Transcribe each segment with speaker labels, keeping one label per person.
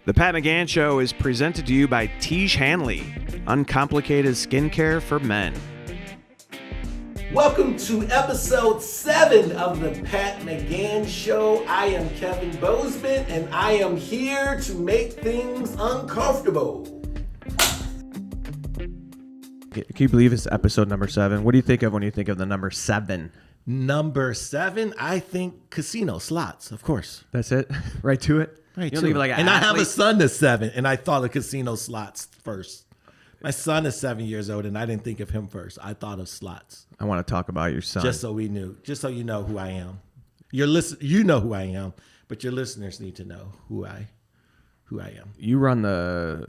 Speaker 1: The Pat McGann Show is presented to you by Tiege Hanley, uncomplicated skincare for men.
Speaker 2: Welcome to episode 7 of the Pat McGann Show. I am Kevin Bozeman, and I am here to make things uncomfortable.
Speaker 1: Can you believe it's episode number 7? What do you think of when you think of the number 7?
Speaker 2: Number 7, I think casino slots, of course.
Speaker 1: That's it? Right to it?
Speaker 2: Right
Speaker 1: you
Speaker 2: to it.
Speaker 1: Like
Speaker 2: and I have a son that's 7, and I thought of casino slots first. My son is 7 years old, and I didn't think of him first. I thought of slots.
Speaker 1: I want to talk about your son.
Speaker 2: Just so we knew. Just so you know who I am. You know who I am, but your listeners need to know who I am.
Speaker 1: You run the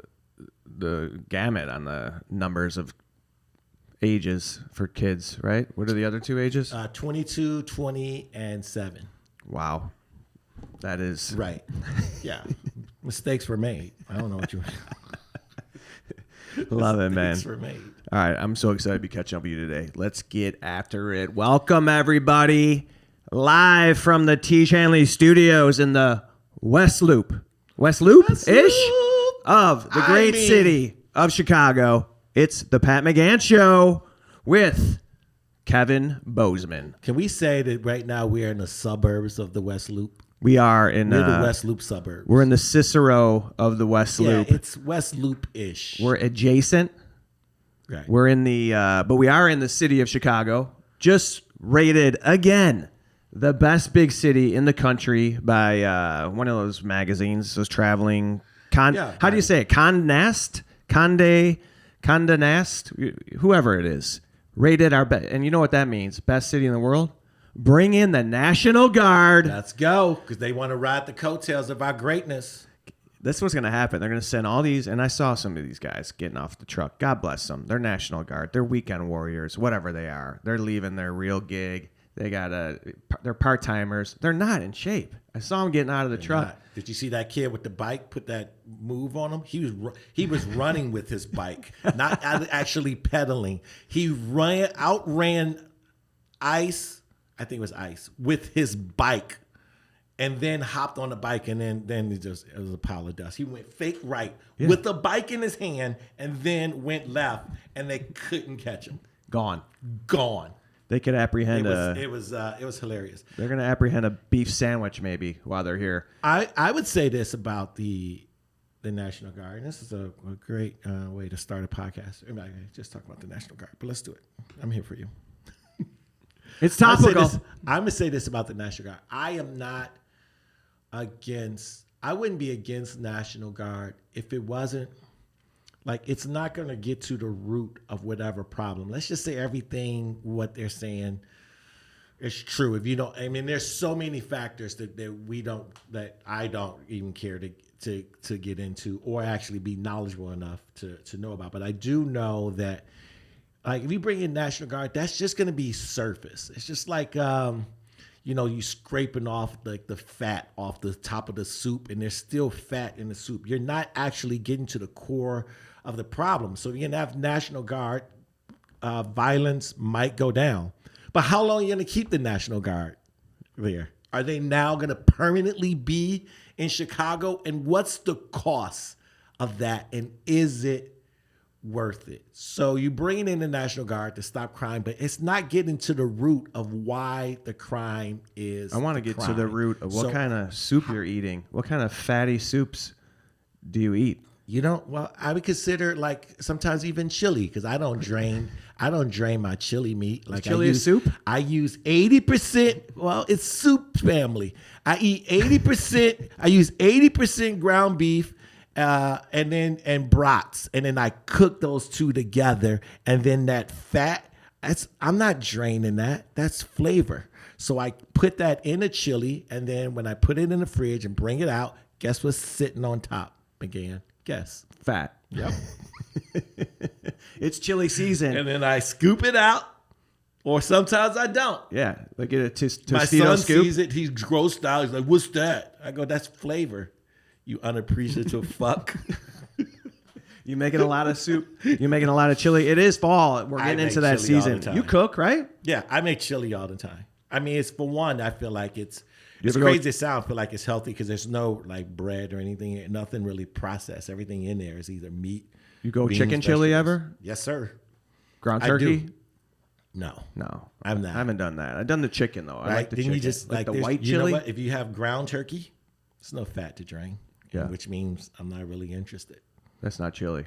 Speaker 1: gamut on the numbers of ages for kids, right? What are the other two ages?
Speaker 2: 22, 20, and 7.
Speaker 1: Wow. That is...
Speaker 2: Right. Yeah. Mistakes were made. I don't know what you...
Speaker 1: Love it, man.
Speaker 2: Mistakes were made.
Speaker 1: All right. I'm so excited to be catching up with you today. Let's get after it. Welcome, everybody. Live from the Tiege Hanley Studios in the West Loop-ish of the great city of Chicago. It's the Pat McGann Show with Kevin Bozeman.
Speaker 2: Can we say that right now we're in the suburbs of the West Loop?
Speaker 1: We are in
Speaker 2: the West Loop suburbs.
Speaker 1: We're in the Cicero of the West Loop.
Speaker 2: It's West Loop-ish.
Speaker 1: We're adjacent.
Speaker 2: Right.
Speaker 1: We're in the, but we are in the city of Chicago. Just rated again the best big city in the country by one of those magazines. Those traveling how do you say it? Condé Nast, whoever it is, rated our best. And you know what that means? Best city in the world. Bring in the National Guard.
Speaker 2: Let's go, because they want to ride the coattails of our greatness.
Speaker 1: That's what's going to happen. They're going to send all these, and I saw some of these guys getting off the truck. God bless them. They're National Guard. They're weekend warriors, whatever they are. They're leaving their real gig. They're part-timers. They're not in shape. I saw them getting out of the truck.
Speaker 2: Not. Did you see that kid with the bike put that move on him? He was running with his bike, not actually pedaling. He outran ice. I think it was ice with his bike, and then hopped on the bike, and then it was a pile of dust. He went fake right with the bike in his hand, and then went left, and they couldn't catch him.
Speaker 1: Gone. They could apprehend
Speaker 2: it was hilarious.
Speaker 1: They're going to apprehend a beef sandwich maybe while they're here.
Speaker 2: I would say this about the National Guard. And this is a great way to start a podcast. I just talk about the National Guard, but let's do it. I'm here for you.
Speaker 1: It's topical.
Speaker 2: I'm going to say this about the National Guard. I wouldn't be against National Guard if it wasn't, like, it's not going to get to the root of whatever problem. Let's just say everything, what they're saying is true. If you don't, I mean, there's so many factors that I don't even care to get into or actually be knowledgeable enough to know about. But I do know that, like, if you bring in National Guard, that's just going to be surface. It's just like, you scraping off like the fat off the top of the soup, and there's still fat in the soup. You're not actually getting to the core of the problem. So you're going to have National Guard, violence might go down. But how long are you going to keep the National Guard there? Are they now going to permanently be in Chicago? And what's the cost of that? And is it worth it? So you bring in the National Guard to stop crime, but it's not getting to the root of why the crime is.
Speaker 1: I want to get to the root of what kind of soup you're eating. What kind of fatty soups do you eat?
Speaker 2: Well, I would consider, like, sometimes even chili, because I don't drain my chili meat. Like,
Speaker 1: chili is soup?
Speaker 2: I use 80%. Well, it's soup family. I eat 80%. I use 80% ground beef. And brats, and then I cook those two together, and then that fat, I'm not draining that. That's flavor. So I put that in a chili, and then when I put it in the fridge and bring it out, guess what's sitting on top, McGann? Guess.
Speaker 1: Fat.
Speaker 2: Yep.
Speaker 1: It's chili season.
Speaker 2: And then I scoop it out, or sometimes I don't.
Speaker 1: Yeah, like get a Tostito
Speaker 2: My son
Speaker 1: scoop.
Speaker 2: sees it, he's grossed out. He's like, "What's that?" I go, "That's flavor. You unappreciative fuck."
Speaker 1: You making a lot of soup. You making a lot of chili. It is fall. We're getting into that season. You cook, right?
Speaker 2: Yeah, I make chili all the time. I mean, it's, for one, I feel like it's It's crazy to sound, but like it's healthy because there's no like bread or anything, nothing really processed. Everything in there is either meat.
Speaker 1: You go
Speaker 2: beans,
Speaker 1: chicken chili
Speaker 2: vegetables.
Speaker 1: ever?
Speaker 2: Yes, sir.
Speaker 1: Ground
Speaker 2: I
Speaker 1: turkey?
Speaker 2: do. No,
Speaker 1: No,
Speaker 2: I'm not.
Speaker 1: I haven't done that. I've done the chicken though. I like the
Speaker 2: Then
Speaker 1: chicken.
Speaker 2: you just
Speaker 1: like the
Speaker 2: there's-
Speaker 1: white
Speaker 2: you know
Speaker 1: chili.
Speaker 2: what? If you have ground turkey, it's no fat to drain.
Speaker 1: Yeah.
Speaker 2: Which means I'm not really interested.
Speaker 1: That's not chili.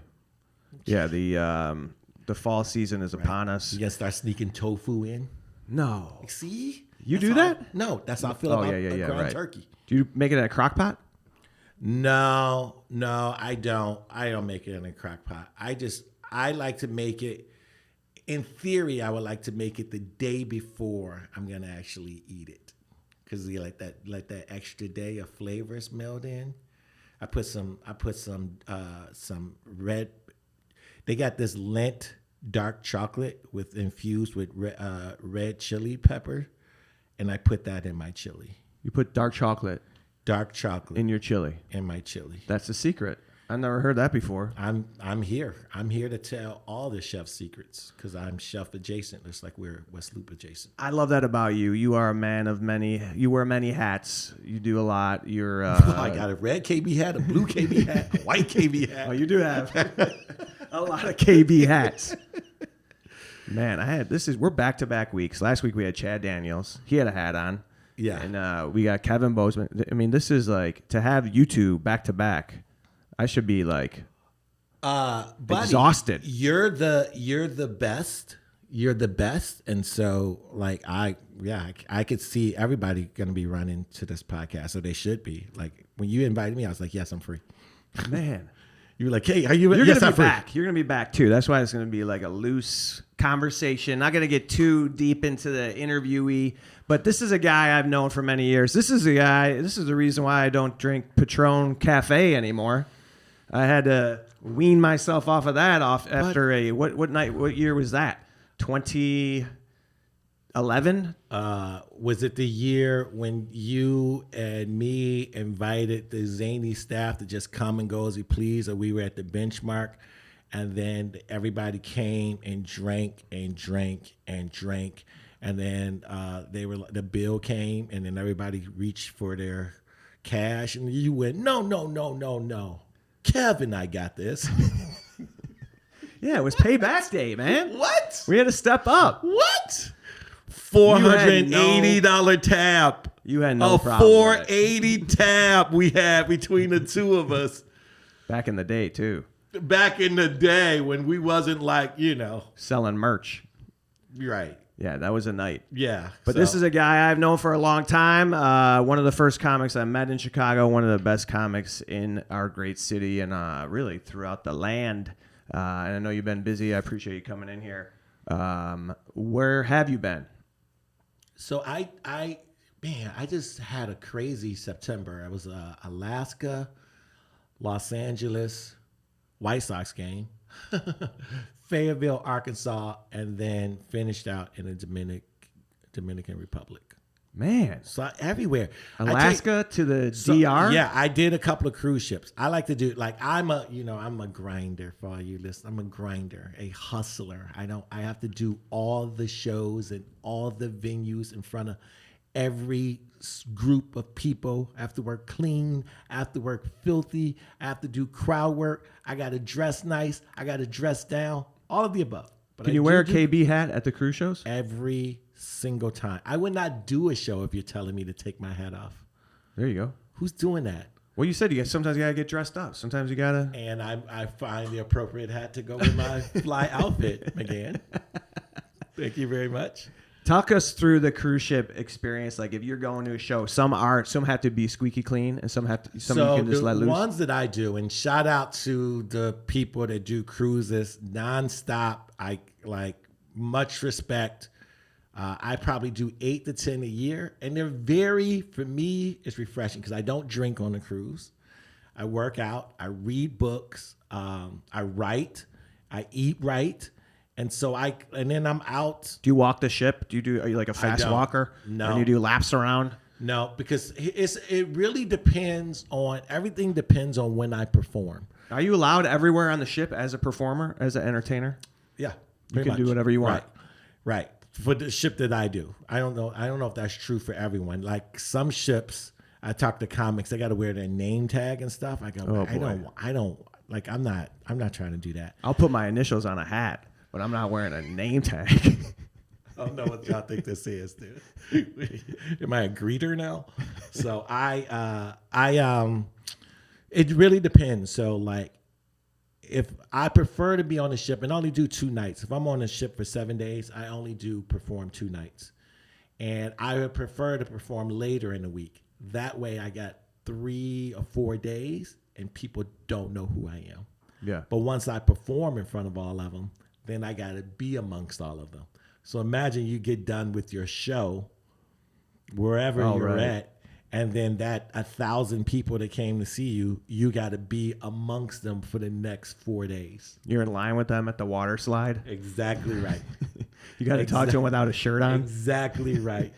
Speaker 1: Yeah, the fall season is upon us.
Speaker 2: You gotta start sneaking tofu in.
Speaker 1: No.
Speaker 2: See?
Speaker 1: You
Speaker 2: That's
Speaker 1: do
Speaker 2: how-
Speaker 1: that?
Speaker 2: No, that's how I feel
Speaker 1: Oh,
Speaker 2: about
Speaker 1: yeah,
Speaker 2: ground
Speaker 1: right.
Speaker 2: turkey.
Speaker 1: Do you make it in a crock pot?
Speaker 2: No, I don't. I don't make it in a crock pot. I like to make it. In theory, I would like to make it the day before I'm gonna actually eat it, because you let that extra day of flavors meld in. I put some red. They got this Lent dark chocolate infused with red chili pepper, and I put that in my chili.
Speaker 1: You put dark chocolate
Speaker 2: In
Speaker 1: in your chili.
Speaker 2: in my chili.
Speaker 1: That's the secret. I've never heard that before.
Speaker 2: I'm here. I'm here to tell all the chef's secrets because I'm chef adjacent, just like we're West Loop adjacent.
Speaker 1: I love that about you. You are a man of many. You wear many hats. You do a lot. You're.
Speaker 2: I got a red KB hat, a blue KB hat, a white KB hat.
Speaker 1: Oh, you do have a lot of KB hats. Man, we're back-to-back weeks. Last week we had Chad Daniels. He had a hat on.
Speaker 2: Yeah.
Speaker 1: And we got Kevin Bozeman. I mean, this is like, to have you two back-to-back, I should be like
Speaker 2: Buddy,
Speaker 1: exhausted.
Speaker 2: You're the best. You're the best. And so like I could see everybody gonna be running to this podcast. So they should be. Like when you invited me, I was like, yes, I'm free.
Speaker 1: Man.
Speaker 2: You were like, hey, are you?
Speaker 1: You're
Speaker 2: yes,
Speaker 1: gonna
Speaker 2: I'm
Speaker 1: be
Speaker 2: free.
Speaker 1: back. You're gonna be back too. That's why it's gonna be like a loose conversation. Not gonna get too deep into the interviewee. But this is a guy I've known for many years. This is the reason why I don't drink Patron Cafe anymore. I had to wean myself off of that after what year was that? 2011?
Speaker 2: Was it the year when you and me invited the zany staff to just come and go as we please, or we were at the benchmark, and then everybody came and drank and drank and drank, and then the bill came, and then everybody reached for their cash, and you went, no, Kevin, I got this.
Speaker 1: Yeah, it was payback day, man.
Speaker 2: What?
Speaker 1: We had to step up.
Speaker 2: What? $480 tab.
Speaker 1: You had no
Speaker 2: a
Speaker 1: problem with
Speaker 2: $480 tab we had between the two of us.
Speaker 1: Back in the day, too.
Speaker 2: Back in the day when we wasn't like,
Speaker 1: Selling merch.
Speaker 2: right.
Speaker 1: Yeah, that was a night.
Speaker 2: Yeah.
Speaker 1: But this is a guy I've known for a long time. One of the first comics I met in Chicago. One of the best comics in our great city and really throughout the land. And I know you've been busy. I appreciate you coming in here. Where have you been?
Speaker 2: So I just had a crazy September. I was Alaska, Los Angeles, White Sox game, Fayetteville, Arkansas, and then finished out in the Dominican Republic.
Speaker 1: Man.
Speaker 2: So everywhere.
Speaker 1: Alaska to the DR?
Speaker 2: Yeah, I did a couple of cruise ships. I like to do I'm a grinder for all you listeners. I'm a grinder, a hustler. I have to do all the shows and all the venues in front of every group of people. I have to work clean. I have to work filthy. I have to do crowd work. I got to dress nice. I got to dress down. All of the above. But
Speaker 1: Can you wear a KB hat at the cruise shows?
Speaker 2: Every single time. I would not do a show if you're telling me to take my hat off.
Speaker 1: There you go.
Speaker 2: Who's doing that?
Speaker 1: Well, you said sometimes you gotta get dressed up. Sometimes you gotta.
Speaker 2: And I find the appropriate hat to go with my fly outfit, McGann. Thank you very much.
Speaker 1: Talk us through the cruise ship experience. Like if you're going to a show, some have to be squeaky clean, and some you can just let loose.
Speaker 2: The ones that I do, and shout out to the people that do cruises nonstop. I like much respect. I probably do 8 to 10 a year, and for me, it's refreshing because I don't drink on the cruise. I work out, I read books, I write, I eat right. And so and then I'm out.
Speaker 1: Do you walk the ship? Are you like a fast walker?
Speaker 2: No.
Speaker 1: And you do laps around?
Speaker 2: No, because it really depends on, everything depends on when I perform.
Speaker 1: Are you allowed everywhere on the ship as a performer, as an entertainer?
Speaker 2: Yeah.
Speaker 1: You can do whatever you want.
Speaker 2: Right. for the ship that I do. I don't know if that's true for everyone. Like some ships, I talk to comics, they got to wear their name tag and stuff. I go, I don't like. I'm not trying to do that.
Speaker 1: I'll put my initials on a hat, but I'm not wearing a name tag.
Speaker 2: I don't know what y'all think this is, dude. Am I a greeter now? So it really depends. So like, if I prefer to be on the ship and only do 2 nights. If I'm on a ship for 7 days, I only do perform 2 nights. And I would prefer to perform later in the week. That way I got 3 or 4 days and people don't know who I am.
Speaker 1: Yeah.
Speaker 2: But once I perform in front of all of them, then I got to be amongst all of them. So imagine you get done with your show wherever you're at, and then that 1,000 people that came to see you, you got to be amongst them for the next 4 days.
Speaker 1: You're in line with them at the water slide.
Speaker 2: Exactly right.
Speaker 1: You got to talk to them without a shirt on.
Speaker 2: Exactly right.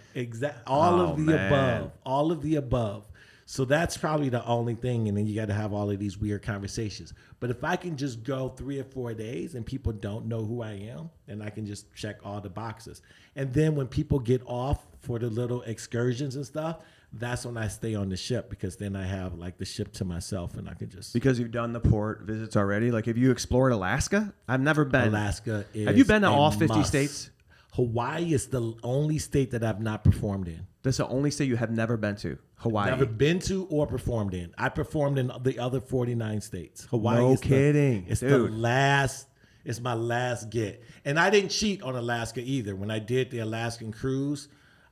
Speaker 2: All of the above. All of the above. So that's probably the only thing. And then you got to have all of these weird conversations. But if I can just go 3 or 4 days and people don't know who I am, then I can just check all the boxes. And then when people get off for the little excursions and stuff, that's when I stay on the ship, because then I have like the ship to myself and I can just.
Speaker 1: Because you've done the port visits already. Like, have you explored Alaska? I've never been.
Speaker 2: Alaska is.
Speaker 1: Have you been to all 50 states?
Speaker 2: Hawaii is the only state that I've not performed in.
Speaker 1: That's the only state you have never been to. Hawaii.
Speaker 2: Never been to or performed in. I performed in the other 49 states. Hawaii.
Speaker 1: No kidding.
Speaker 2: It's the last. It's my last get. And I didn't cheat on Alaska either. When I did the Alaskan cruise,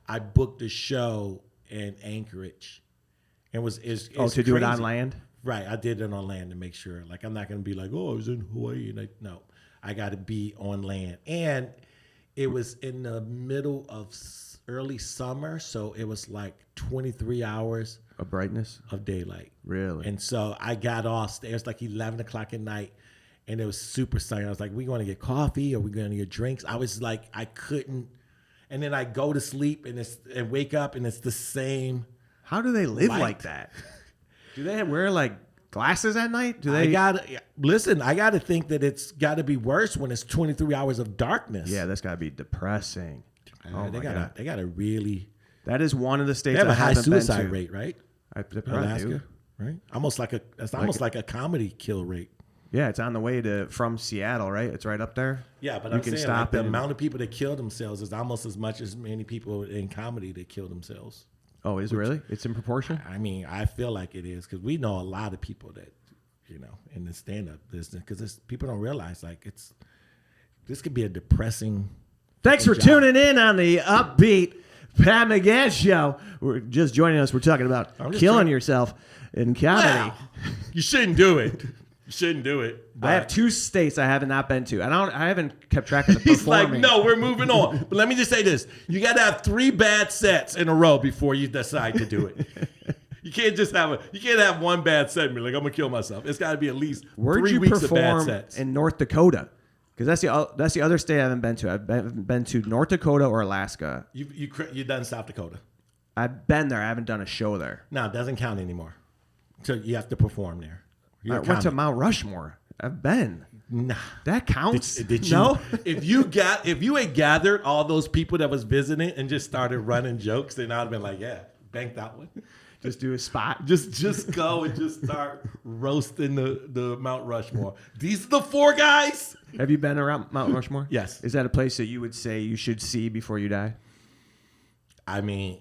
Speaker 2: I booked a show in Anchorage. And it's
Speaker 1: to do it on land?
Speaker 2: Right. I did it on land to make sure. Like, I'm not going to be like, oh, I was in Hawaii. And no, I got to be on land. And it was in the middle of early summer, so it was like 23 hours
Speaker 1: of brightness
Speaker 2: of daylight.
Speaker 1: Really?
Speaker 2: And so I got off. It was like 11 o'clock at night, and it was super sunny. I was like, we going to get coffee? Or we going to get drinks? I was like, I couldn't. And then I go to sleep and wake up, and it's the same.
Speaker 1: How do they live
Speaker 2: light.
Speaker 1: like that? Do they wear like glasses at night? Do they?
Speaker 2: Listen, I got to think that it's got to be worse when it's 23 hours of darkness.
Speaker 1: Yeah, that's got to be depressing.
Speaker 2: They got to really.
Speaker 1: That is one of the states
Speaker 2: they have
Speaker 1: I
Speaker 2: a high
Speaker 1: haven't
Speaker 2: suicide
Speaker 1: been to.
Speaker 2: rate, right?
Speaker 1: Alaska,
Speaker 2: do. Right? Almost like a comedy kill rate.
Speaker 1: Yeah, it's on the way from Seattle, right? It's right up there.
Speaker 2: Yeah, but
Speaker 1: I'm saying like
Speaker 2: the amount of people that kill themselves is almost as much as many people in comedy that kill themselves.
Speaker 1: Oh, is it really? It's in proportion?
Speaker 2: I mean, I feel like it is, because we know a lot of people that, in the stand-up business, because people don't realize, like, this could be a depressing.
Speaker 1: Thanks for tuning in on the upbeat Pat McGann Show. We're just joining us. We're talking about killing yourself in comedy.
Speaker 2: Wow. You shouldn't do it. You shouldn't do it.
Speaker 1: I have 2 states I have not been to. I haven't kept track of the
Speaker 2: He's
Speaker 1: performing.
Speaker 2: like, no, we're moving on. But let me just say this. You got to have 3 bad sets in a row before you decide to do it. You can't just have one bad set and be like, I'm going to kill myself. It's got to be at least 3 weeks of bad sets.
Speaker 1: In North Dakota? Because that's the other state I haven't been to. I've been to North Dakota or Alaska.
Speaker 2: You've done South Dakota.
Speaker 1: I've been there. I haven't done a show there.
Speaker 2: No, it doesn't count anymore. So you have to perform there.
Speaker 1: I went to Mount Rushmore. I've been.
Speaker 2: Nah,
Speaker 1: that counts.
Speaker 2: Did you? No. if you had gathered all those people that was visiting and just started running jokes, then I'd have been like, yeah, bank that one.
Speaker 1: Just do a spot.
Speaker 2: Just go and just start roasting the Mount Rushmore. These are the 4 guys.
Speaker 1: Have you been around Mount Rushmore?
Speaker 2: Yes.
Speaker 1: Is that a place that you would say you should see before you die?
Speaker 2: I mean,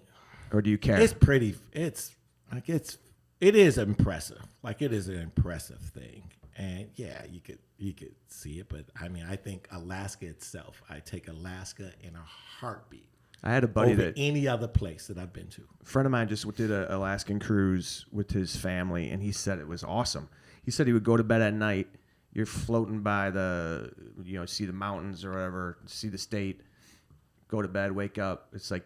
Speaker 1: or do you care?
Speaker 2: It's pretty. It is impressive. Like, it is an impressive thing. And yeah, you could see it, but I mean, I think Alaska itself, I take Alaska in a heartbeat.
Speaker 1: I had a buddy
Speaker 2: over any other place that I've been to.
Speaker 1: A friend of mine just did an Alaskan cruise with his family, and he said it was awesome. He said he would go to bed at night. You're floating by see the mountains or whatever, see the state, go to bed, wake up. It's like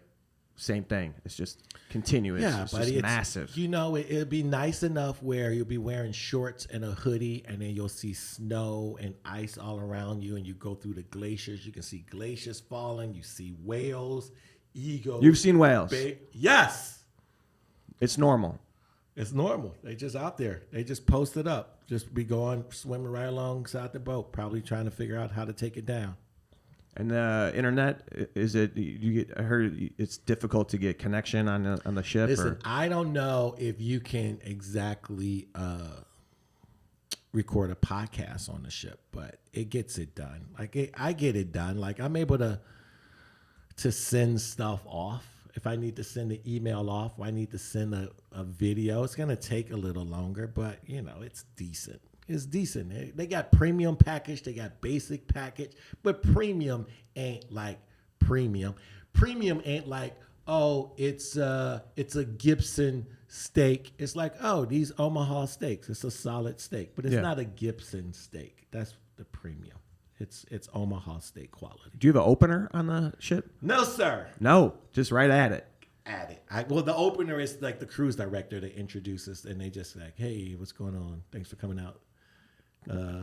Speaker 1: same thing. It's just continuous.
Speaker 2: Yeah,
Speaker 1: it's
Speaker 2: buddy,
Speaker 1: just massive.
Speaker 2: It'd be nice enough where you'll be wearing shorts and a hoodie, and then you'll see snow and ice all around you, and you go through the glaciers. You can see glaciers falling. You see whales, eagles.
Speaker 1: You've seen whales?
Speaker 2: Yes.
Speaker 1: It's normal.
Speaker 2: It's normal. They just out there. They just post it up. Just be going, swimming right alongside the boat, probably trying to figure out how to take it down.
Speaker 1: And the internet, is it? I heard it's difficult to get connection on the ship.
Speaker 2: Listen, I don't know if you can exactly record a podcast on the ship, but it gets it done. Like I get it done. Like I'm able to send stuff off. If I need to send an email off, or I need to send a video, it's gonna take a little longer, but it's decent. It's decent. They got premium package, they got basic package, but premium ain't like premium. Premium ain't like, oh, it's a Gibson steak. It's like, oh, these Omaha steaks. It's a solid steak, but it's not a Gibson steak. That's the premium. It's Omaha steak quality.
Speaker 1: Do you have an opener on the ship?
Speaker 2: No, sir.
Speaker 1: No, just right at it.
Speaker 2: At it. Well, the opener is like the cruise director that introduces, and they just like, hey, what's going on? Thanks for coming out.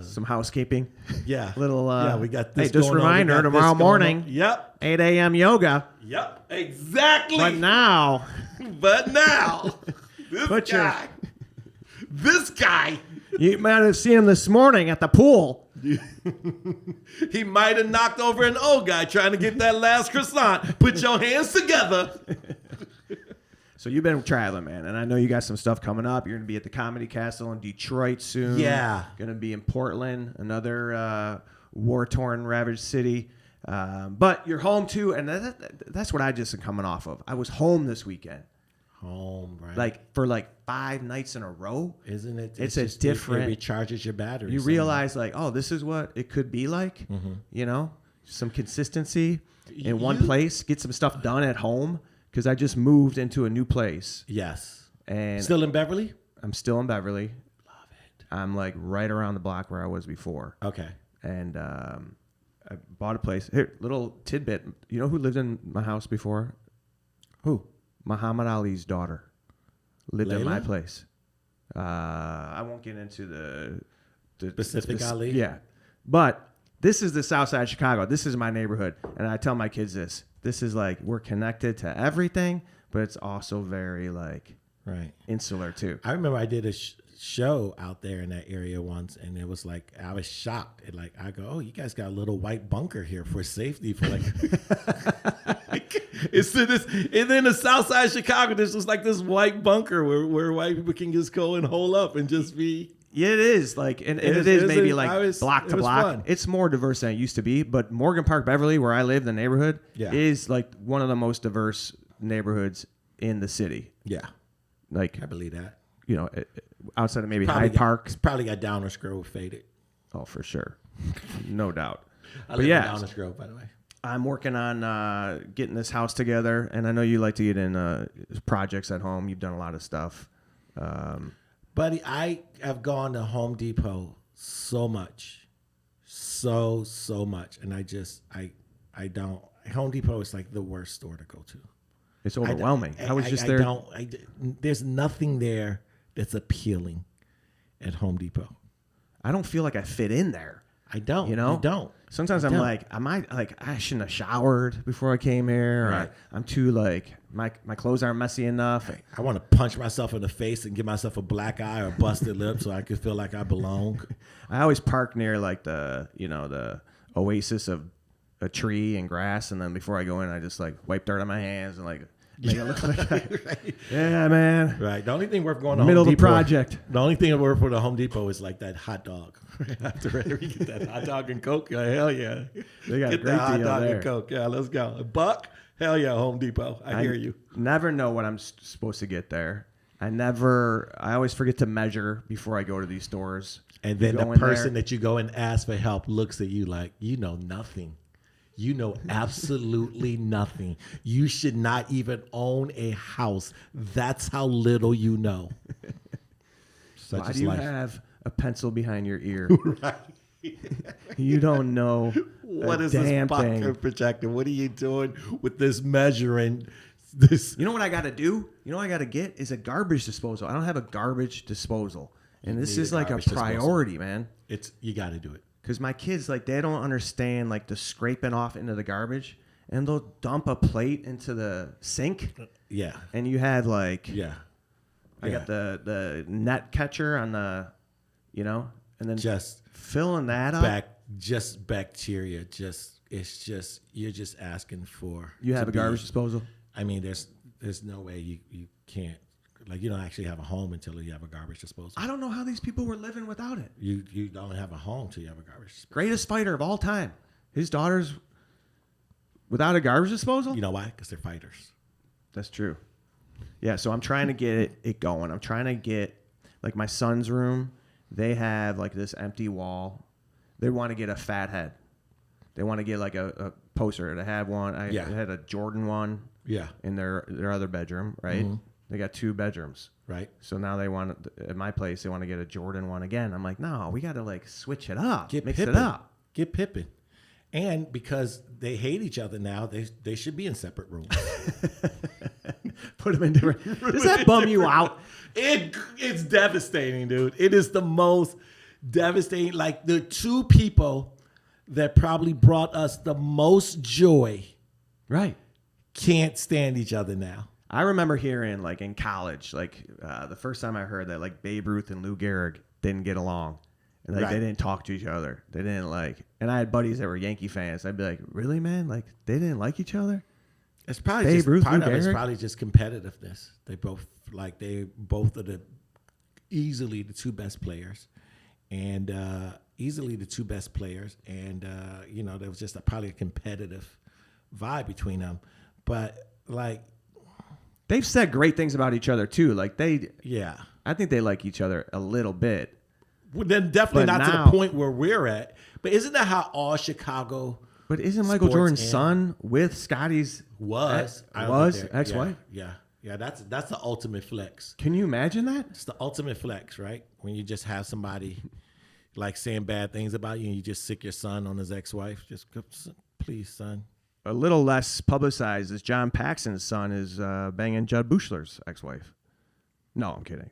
Speaker 1: Some housekeeping.
Speaker 2: Yeah.
Speaker 1: We
Speaker 2: got this.
Speaker 1: Hey, just a reminder, tomorrow morning.
Speaker 2: Yep.
Speaker 1: 8 a.m. yoga.
Speaker 2: Yep. Exactly.
Speaker 1: But now.
Speaker 2: This guy.
Speaker 1: You might have seen him this morning at the pool.
Speaker 2: He might have knocked over an old guy trying to get that last croissant. Put your hands together.
Speaker 1: So you've been traveling, man, and I know you got some stuff coming up. You're going to be at the Comedy Castle in Detroit soon.
Speaker 2: Yeah.
Speaker 1: Going to be in Portland, another war-torn, ravaged city. But you're home, too, and that's what I just am coming off of. I was home this weekend.
Speaker 2: Home, right?
Speaker 1: Like, for 5 nights in a row.
Speaker 2: Isn't it?
Speaker 1: It's a different...
Speaker 2: It recharges your battery.
Speaker 1: You realize, oh, this is what it could be like, Some consistency in one place. Get some stuff done at home. Because I just moved into a new place.
Speaker 2: Yes.
Speaker 1: And
Speaker 2: still in Beverly?
Speaker 1: I'm still in Beverly.
Speaker 2: Love it.
Speaker 1: I'm right around the block where I was before.
Speaker 2: Okay.
Speaker 1: And I bought a place. Here, little tidbit. You know who lived in my house before?
Speaker 2: Who?
Speaker 1: Muhammad Ali's daughter lived in
Speaker 2: Layla?
Speaker 1: my place. I won't get into the
Speaker 2: Pacific Ali?
Speaker 1: Yeah. But this is the south side of Chicago. This is my neighborhood. And I tell my kids this. This is we're connected to everything, but it's also very
Speaker 2: right
Speaker 1: insular too.
Speaker 2: I remember I did a show out there in that area once, and it was I was shocked. I go, oh, you guys got a little white bunker here for safety for it's to this, and then the south side of Chicago, there's just this white bunker where white people can just go and hole up and just be.
Speaker 1: Yeah, it is and it is maybe block to block.
Speaker 2: Fun.
Speaker 1: It's more diverse than it used to be. But Morgan Park, Beverly, where I live, the neighborhood, is one of the most diverse neighborhoods in the city.
Speaker 2: Yeah, I believe that.
Speaker 1: Outside of maybe Hyde Park,
Speaker 2: it's probably got Downers Grove faded.
Speaker 1: Oh, for sure, no doubt.
Speaker 2: I live in Downers Grove, by the way.
Speaker 1: I'm working on getting this house together, and I know you like to get in projects at home. You've done a lot of stuff.
Speaker 2: Buddy, I have gone to Home Depot so much, so much, and I don't. Home Depot is the worst store to go to.
Speaker 1: It's overwhelming. I was just there.
Speaker 2: There's nothing there that's appealing at Home Depot.
Speaker 1: I don't feel like I fit in there.
Speaker 2: I don't. You don't.
Speaker 1: Sometimes I'm I shouldn't have showered before I came here.
Speaker 2: Right.
Speaker 1: Or I'm too my clothes aren't messy enough.
Speaker 2: I want to punch myself in the face and give myself a black eye or busted lip so I could feel like I belong.
Speaker 1: I always park near the oasis of a tree and grass, and then before I go in, I just wipe dirt on my hands and make it look
Speaker 2: right.
Speaker 1: Yeah, man.
Speaker 2: Right. The only thing worth going to
Speaker 1: middle
Speaker 2: Home
Speaker 1: of the
Speaker 2: Depot,
Speaker 1: project.
Speaker 2: The only thing worth for the Home Depot is that hot dog. After we get that hot dog and Coke, hell yeah.
Speaker 1: They got
Speaker 2: get
Speaker 1: a great
Speaker 2: that hot
Speaker 1: deal
Speaker 2: dog
Speaker 1: there.
Speaker 2: and Coke. Yeah, let's go. $1, hell yeah, Home Depot. I hear you.
Speaker 1: Never know what I'm supposed to get there. I always forget to measure before I go to these stores.
Speaker 2: And then the person that you go and ask for help looks at you like, you know nothing. You know absolutely nothing. You should not even own a house. That's how little you know.
Speaker 1: Why do you have a pencil behind your ear?
Speaker 2: Right.
Speaker 1: You don't know
Speaker 2: what is
Speaker 1: damn
Speaker 2: this pocket
Speaker 1: thing.
Speaker 2: projector? What are you doing with this measuring? This.
Speaker 1: You know what I got to do? You know what I got to get is a garbage disposal. I don't have a garbage disposal, and this is a priority, man.
Speaker 2: You got to do it.
Speaker 1: Because my kids, they don't understand, the scraping off into the garbage. And they'll dump a plate into the sink.
Speaker 2: Yeah.
Speaker 1: And you have,
Speaker 2: Yeah.
Speaker 1: I got the net catcher on the, and then
Speaker 2: just
Speaker 1: filling that up.
Speaker 2: just bacteria. You're just asking for.
Speaker 1: You have a garbage disposal?
Speaker 2: I mean, there's no way you can't. Like, you don't actually have a home until you have a garbage disposal.
Speaker 1: I don't know how these people were living without it.
Speaker 2: You don't have a home till you have a garbage disposal.
Speaker 1: Greatest fighter of all time. His daughter's without a garbage disposal?
Speaker 2: You know why? Because they're fighters.
Speaker 1: That's true. Yeah, so I'm trying to get it going. I'm trying to get, like, my son's room. They have, like, this empty wall. They want to get a fat head. They want to get, like, a poster. They have one. I had a Jordan one in their other bedroom, right? Mm-hmm. They got 2 bedrooms.
Speaker 2: Right.
Speaker 1: So now they want, at my place, they want to get a Jordan one again. I'm like, no, we got to, like, switch it up. Mix it up. Get
Speaker 2: Pippen. And because they hate each other now, they should be in separate rooms.
Speaker 1: Put them in different. Does that bum you out?
Speaker 2: It's devastating, dude. It is the most devastating. Like, the 2 people that probably brought us the most joy,
Speaker 1: right,
Speaker 2: can't stand each other now.
Speaker 1: I remember hearing, like, in college, like, the first time I heard that, like, Babe Ruth and Lou Gehrig didn't get along. And, like, they didn't talk to each other. They didn't, like... And I had buddies that were Yankee fans. I'd be like, really, man? Like, they didn't like each other?
Speaker 2: It's probably just... Part of it is probably just competitiveness. They both are easily the 2 best players. And there was just probably a competitive vibe between them. But, like...
Speaker 1: They've said great things about each other, too. Like,
Speaker 2: Yeah.
Speaker 1: I think they like each other a little bit.
Speaker 2: Well, then definitely not to the point where we're at. But isn't that how all Chicago...
Speaker 1: But isn't Michael Jordan's son with Scotty's...
Speaker 2: ex-wife? Yeah. That's the ultimate flex.
Speaker 1: Can you imagine that?
Speaker 2: It's the ultimate flex, right? When you just have somebody, like, saying bad things about you and you just sick your son on his ex-wife. Just, please, son.
Speaker 1: A little less publicized is John Paxson's son is banging Judd Buechler's ex-wife. No, I'm kidding.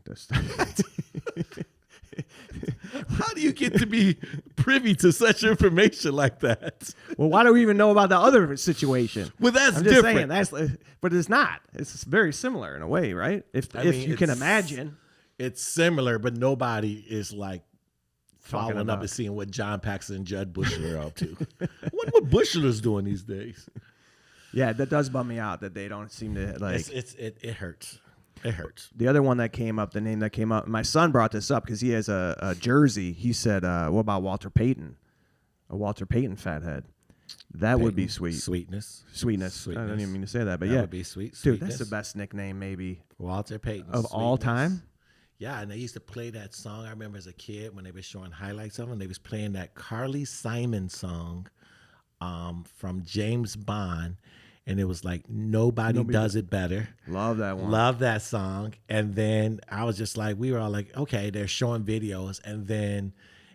Speaker 2: How do you get to be privy to such information like that?
Speaker 1: Well, why do we even know about the other situation?
Speaker 2: Well, that's
Speaker 1: I'm just saying, but it's not. It's very similar in a way, right? If you can imagine.
Speaker 2: It's similar, but nobody is, like, following up and seeing what John Paxson and Judd Buechler are up to. I wonder what Buechler's doing these days.
Speaker 1: Yeah, that does bum me out that they don't seem to, like...
Speaker 2: It hurts. It hurts.
Speaker 1: The other one that came up, the name that came up, my son brought this up because he has a jersey. He said, what about Walter Payton? A Walter Payton fathead. That would be sweet. Sweetness. I don't even mean to say that, but that would
Speaker 2: be sweet.
Speaker 1: Dude, that's the best nickname maybe.
Speaker 2: Walter Payton.
Speaker 1: Of all time?
Speaker 2: Yeah, and they used to play that song. I remember as a kid when they were showing highlights of them, they was playing that Carly Simon song from James Bond. And it was like, nobody does it better.
Speaker 1: Love that one.
Speaker 2: Love that song. And then I was just like, we were all like, okay, they're showing videos. And then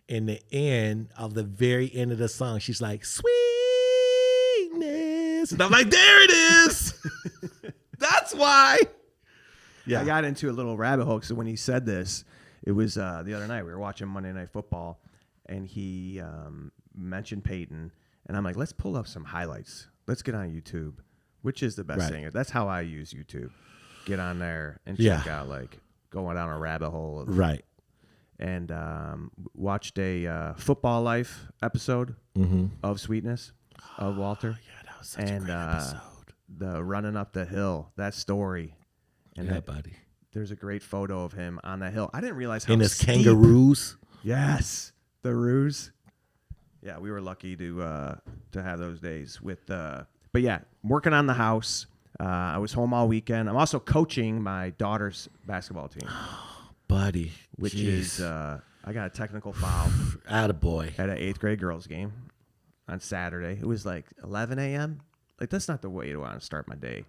Speaker 2: in the end of the very end of the song, she's like, sweetness. And I'm like, there it is. That's why.
Speaker 1: Yeah. I got into a little rabbit hole. So when he said this, it was the other night. We were watching Monday Night Football. And he mentioned Peyton. And I'm like, let's pull up some highlights. Let's get on YouTube. Which is the best thing? That's how I use YouTube. Get on there and check out, like, going down a rabbit hole. And watched a Football Life episode of Sweetness of Walter.
Speaker 2: Yeah, that was such a great episode.
Speaker 1: The running up the hill, that story. And
Speaker 2: buddy.
Speaker 1: There's a great photo of him on the hill. I didn't realize how
Speaker 2: in his
Speaker 1: steep.
Speaker 2: kangaroos.
Speaker 1: Yes, the ruse. Yeah, we were lucky to have those days with. But yeah, working on the house. I was home all weekend. I'm also coaching my daughter's basketball team,
Speaker 2: buddy.
Speaker 1: Which is I got a technical foul.
Speaker 2: Attaboy.
Speaker 1: At an 8th grade girls game on Saturday. It was like 11 a.m. Like, that's not the way to want to start my day.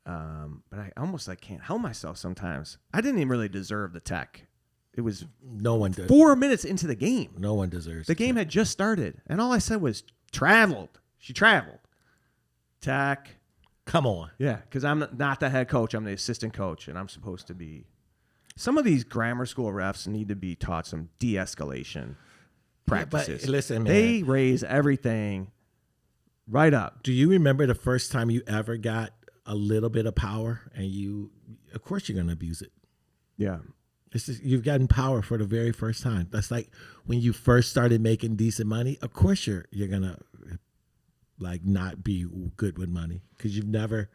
Speaker 1: But I almost can't help myself sometimes. I didn't even really deserve the tech. It was
Speaker 2: no one did.
Speaker 1: 4 minutes into the game.
Speaker 2: No one deserves
Speaker 1: the game. Had just started, and all I said was traveled. She traveled. Tech.
Speaker 2: Come on.
Speaker 1: Yeah, because I'm not the head coach. I'm the assistant coach, and I'm supposed to be. Some of these grammar school refs need to be taught some de-escalation practices.
Speaker 2: But listen, man.
Speaker 1: They raise everything right up.
Speaker 2: Do you remember the first time you ever got a little bit of power, and of course you're going to abuse it.
Speaker 1: Yeah.
Speaker 2: You've gotten power for the very first time. That's like when you first started making decent money. Of course, you're gonna like not be good with money because you've never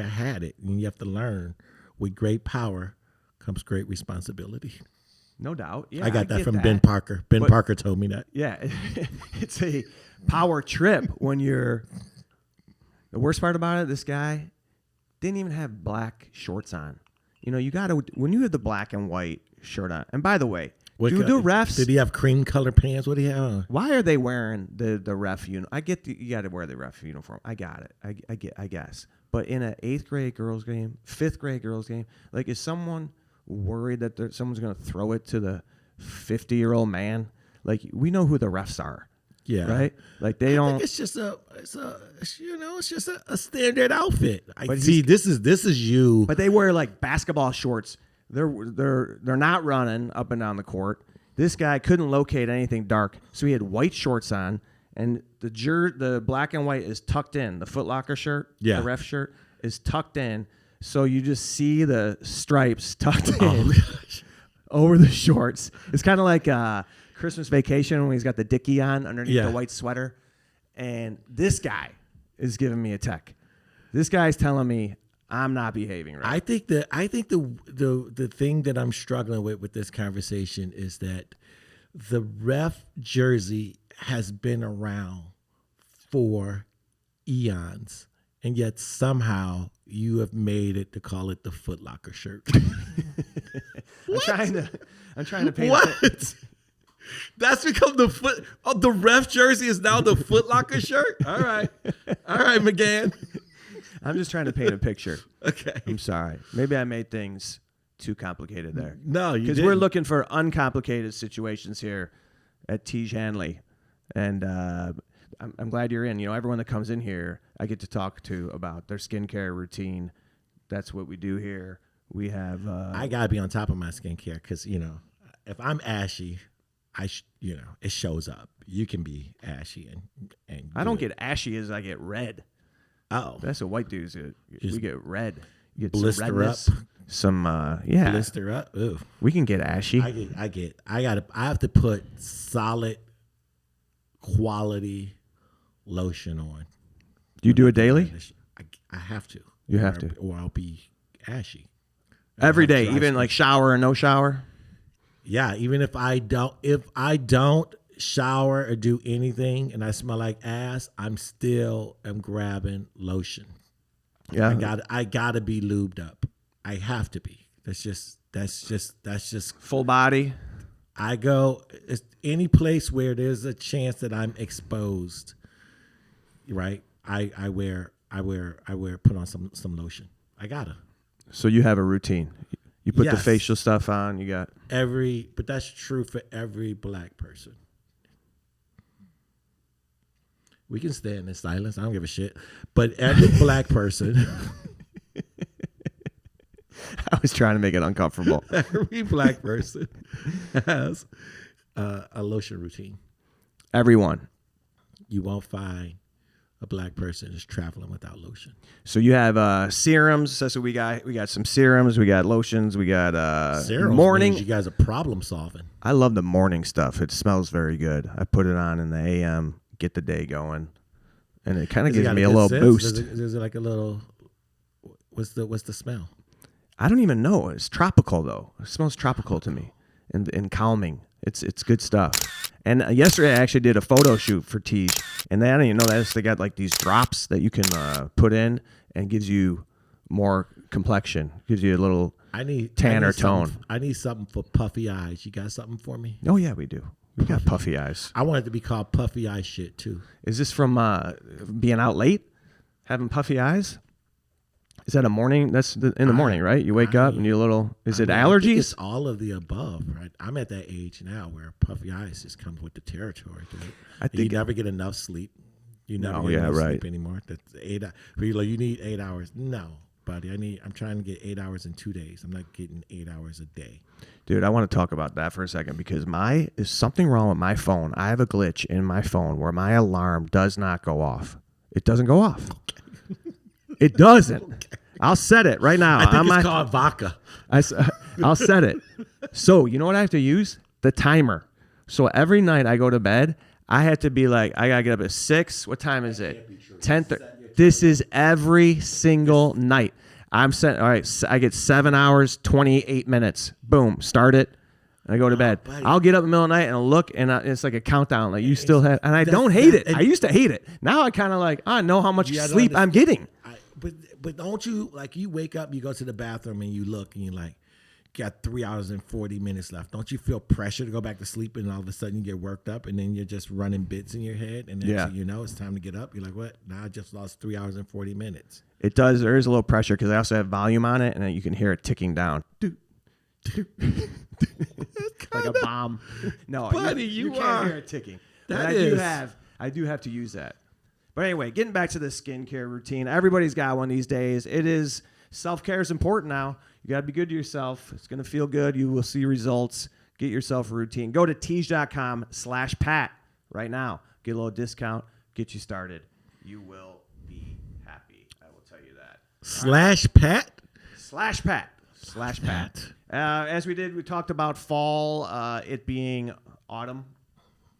Speaker 2: had it, and you have to learn. With great power comes great responsibility.
Speaker 1: No doubt. Yeah,
Speaker 2: I got that from
Speaker 1: that.
Speaker 2: Ben Parker. Parker told me that.
Speaker 1: Yeah, it's a power trip when you're. The worst part about it, this guy didn't even have black shorts on. You know, you got to when you have the black and white shirt on. And by the way, the refs?
Speaker 2: Did he have cream color pants? What do he have on?
Speaker 1: Why are they wearing the ref uniform? I get you got to wear the ref uniform. I got it. I guess. But in an 8th grade girls game, 5th grade girls game, like is someone worried that someone's going to throw it to the 50-year-old man? Like we know who the refs are.
Speaker 2: Yeah.
Speaker 1: Right? Like they don't.
Speaker 2: Think it's just a standard outfit. This is you.
Speaker 1: But they wear like basketball shorts. They're not running up and down the court. This guy couldn't locate anything dark, so he had white shorts on, and the black and white is tucked in. The Foot Locker shirt, the ref shirt, is tucked in, so you just see the stripes tucked in over the shorts. It's kind of like Christmas Vacation when he's got the dickie on underneath the white sweater. And this guy is giving me a tech. This guy's telling me I'm not behaving right.
Speaker 2: I think the thing that I'm struggling with this conversation is that the ref jersey has been around for eons, and yet somehow you have made it to call it the Foot Locker shirt.
Speaker 1: I'm trying to paint
Speaker 2: what? That's become the ref jersey is now the Foot Locker shirt? All right, McGann.
Speaker 1: I'm just trying to paint a picture.
Speaker 2: Okay.
Speaker 1: I'm sorry. Maybe I made things too complicated there.
Speaker 2: No, you didn't.
Speaker 1: Because we're looking for uncomplicated situations here at Tej Hanley. And I'm glad you're in. You know, everyone that comes in here, I get to talk to about their skincare routine. That's what we do here. We have...
Speaker 2: I got to be on top of my skincare because, you know, if I'm ashy... it shows up. You can be ashy and
Speaker 1: I don't get ashy as I get red.
Speaker 2: Oh,
Speaker 1: that's what white dudes do. We get red. You get
Speaker 2: blister
Speaker 1: some redness,
Speaker 2: up.
Speaker 1: Some
Speaker 2: blister up. Ooh.
Speaker 1: We can get ashy.
Speaker 2: I have to put solid quality lotion on.
Speaker 1: Do you do it daily?
Speaker 2: I have to.
Speaker 1: You have to,
Speaker 2: or I'll be ashy
Speaker 1: every day, even like shower or no shower.
Speaker 2: Yeah, even if I don't shower or do anything and I smell like ass, I'm grabbing lotion.
Speaker 1: Yeah.
Speaker 2: I gotta be lubed up. I have to be. That's just
Speaker 1: full body.
Speaker 2: I go any place where there's a chance that I'm exposed, right? I put on some lotion. I gotta.
Speaker 1: So you have a routine. You put the
Speaker 2: Yes.
Speaker 1: facial stuff on. You got
Speaker 2: but that's true for every black person. We can stay in this silence. I don't give a shit. But every black person.
Speaker 1: I was trying to make it uncomfortable.
Speaker 2: Every black person has a lotion routine.
Speaker 1: Everyone.
Speaker 2: You won't find a black person is traveling without lotion.
Speaker 1: So you have serums. That's what we got. We got some serums. We got lotions. We got
Speaker 2: serums
Speaker 1: morning.
Speaker 2: You guys are problem solving.
Speaker 1: I love the morning stuff. It smells very good. I put it on in the AM, get the day going, and it kind of gives me a little boost.
Speaker 2: Is it like a little? What's the smell?
Speaker 1: I don't even know. It's tropical though. It smells tropical to me, and calming. It's good stuff. And yesterday I actually did a photo shoot for Tej, and I didn't even know that they got like these drops that you can put in and gives you more complexion, gives you a little tanner tone.
Speaker 2: I need something for puffy eyes. You got something for me?
Speaker 1: Oh yeah, we do. We got puffy eyes.
Speaker 2: I want it to be called puffy eye shit too.
Speaker 1: Is this from being out late, having puffy eyes? Is that a morning? That's in the morning, right? You wake up and you're a little. Is it allergies?
Speaker 2: I think it's all of the above, right? I'm at that age now where puffy eyes just comes with the territory. I think you never get enough sleep. You never get enough sleep anymore. That's 8 hours. You need 8 hours. No, buddy. I'm trying to get 8 hours in 2 days. I'm not getting 8 hours a day.
Speaker 1: Dude, I want to talk about that for a second because is something wrong with my phone. I have a glitch in my phone where my alarm does not go off. It doesn't go off. It doesn't. I'll set it right now.
Speaker 2: I think it's called vodka.
Speaker 1: I'll set it. So you know what I have to use? The timer. So every night I go to bed, I have to be like, I gotta get up at 6. What time is it? 10:30. This is every single night. I'm set. All right, I get 7 hours, 28 minutes. Boom, start it. And I go to bed.
Speaker 2: Buddy.
Speaker 1: I'll get up in the middle of the night and I'll look, and it's like a countdown. Like you still have, and I don't hate it. I used to hate it. Now I kind of like, I know how much sleep I'm getting.
Speaker 2: But don't you, like, you wake up, you go to the bathroom, and you look, and you're like, got 3 hours and 40 minutes left. Don't you feel pressure to go back to sleep, and all of a sudden you get worked up, and then you're just running bits in your head, and then you know it's time to get up. You're like, what? Now I just lost 3 hours and 40 minutes.
Speaker 1: It does. There is a little pressure because I also have volume on it, and then you can hear it ticking down. Like a bomb. No,
Speaker 2: buddy,
Speaker 1: you can't hear it ticking. I do have to use that. But anyway, getting back to the skincare routine, everybody's got one these days. It is self-care is important now. You got to be good to yourself. It's going to feel good. You will see results. Get yourself a routine. Go to tees.com/Pat right now. Get a little discount. Get you started. You will be happy. I will tell you that.
Speaker 2: /Pat?
Speaker 1: /Pat. As we talked about fall, it being autumn.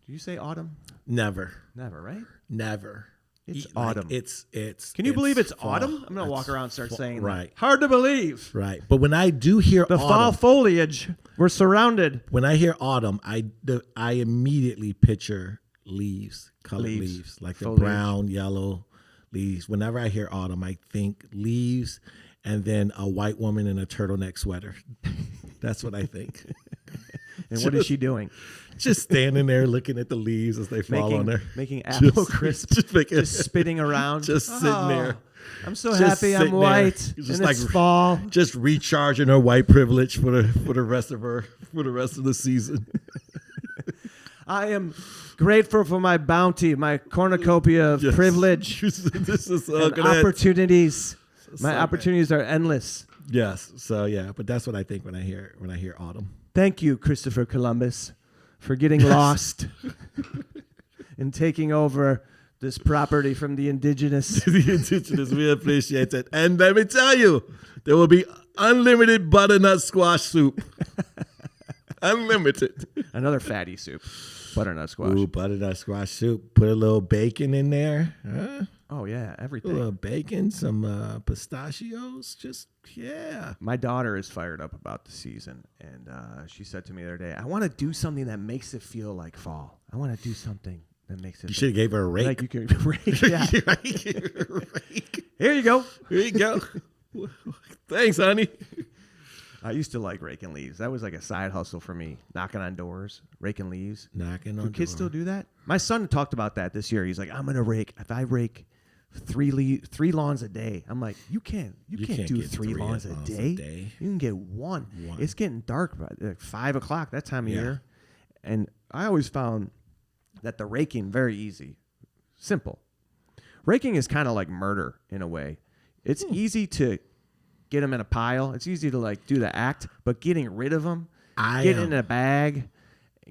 Speaker 1: Do you say autumn?
Speaker 2: Never,
Speaker 1: right?
Speaker 2: Never.
Speaker 1: It's autumn.
Speaker 2: It's.
Speaker 1: Can you believe it's
Speaker 2: fall.
Speaker 1: I'm going to walk around and start saying
Speaker 2: right.
Speaker 1: That. Hard to believe.
Speaker 2: Right. But when I do hear
Speaker 1: the
Speaker 2: autumn,
Speaker 1: fall foliage, we're surrounded.
Speaker 2: When I hear autumn, I immediately picture colored leaves, like foliage. The brown, yellow leaves. Whenever I hear autumn, I think leaves and then a white woman in a turtleneck sweater. That's what I think.
Speaker 1: And what is she doing?
Speaker 2: Just standing there looking at the leaves as they fall on her.
Speaker 1: Making apple crisp. Just spitting around.
Speaker 2: Just sitting there.
Speaker 1: I'm so happy I'm white. Just like fall.
Speaker 2: Just recharging her white privilege for the rest of the season.
Speaker 1: I am grateful for my bounty, my cornucopia of privilege.
Speaker 2: This is
Speaker 1: and opportunities. My opportunities are endless.
Speaker 2: Yes. So yeah, but that's what I think when I hear autumn.
Speaker 1: Thank you, Christopher Columbus, for getting lost and taking over this property from the indigenous.
Speaker 2: We appreciate it. And let me tell you, there will be unlimited butternut squash soup. Unlimited.
Speaker 1: Another fatty soup. Butternut squash.
Speaker 2: Ooh, butternut squash soup. Put a little bacon in there. Huh?
Speaker 1: Oh, yeah, everything.
Speaker 2: A little bacon, some pistachios. Just, yeah.
Speaker 1: My daughter is fired up about the season, and she said to me the other day, I want to do something that makes it feel like fall. I want to do something that makes it.
Speaker 2: You should have gave her a rake.
Speaker 1: Like you could rake, yeah. Here you go.
Speaker 2: Here you go. Thanks, honey.
Speaker 1: I used to like raking leaves. That was like a side hustle for me. Knocking on doors, raking leaves.
Speaker 2: Do
Speaker 1: kids still do that? My son talked about that this year. He's like, I'm gonna rake. If I rake three lawns a day, I'm like, you can't do three lawns a day. You can get one. It's getting dark by like 5 o'clock that time of year, and I always found that the raking very easy, simple. Raking is kind of like murder in a way. It's easy to get them in a pile. It's easy to like do the act, but getting rid of them, getting in a bag,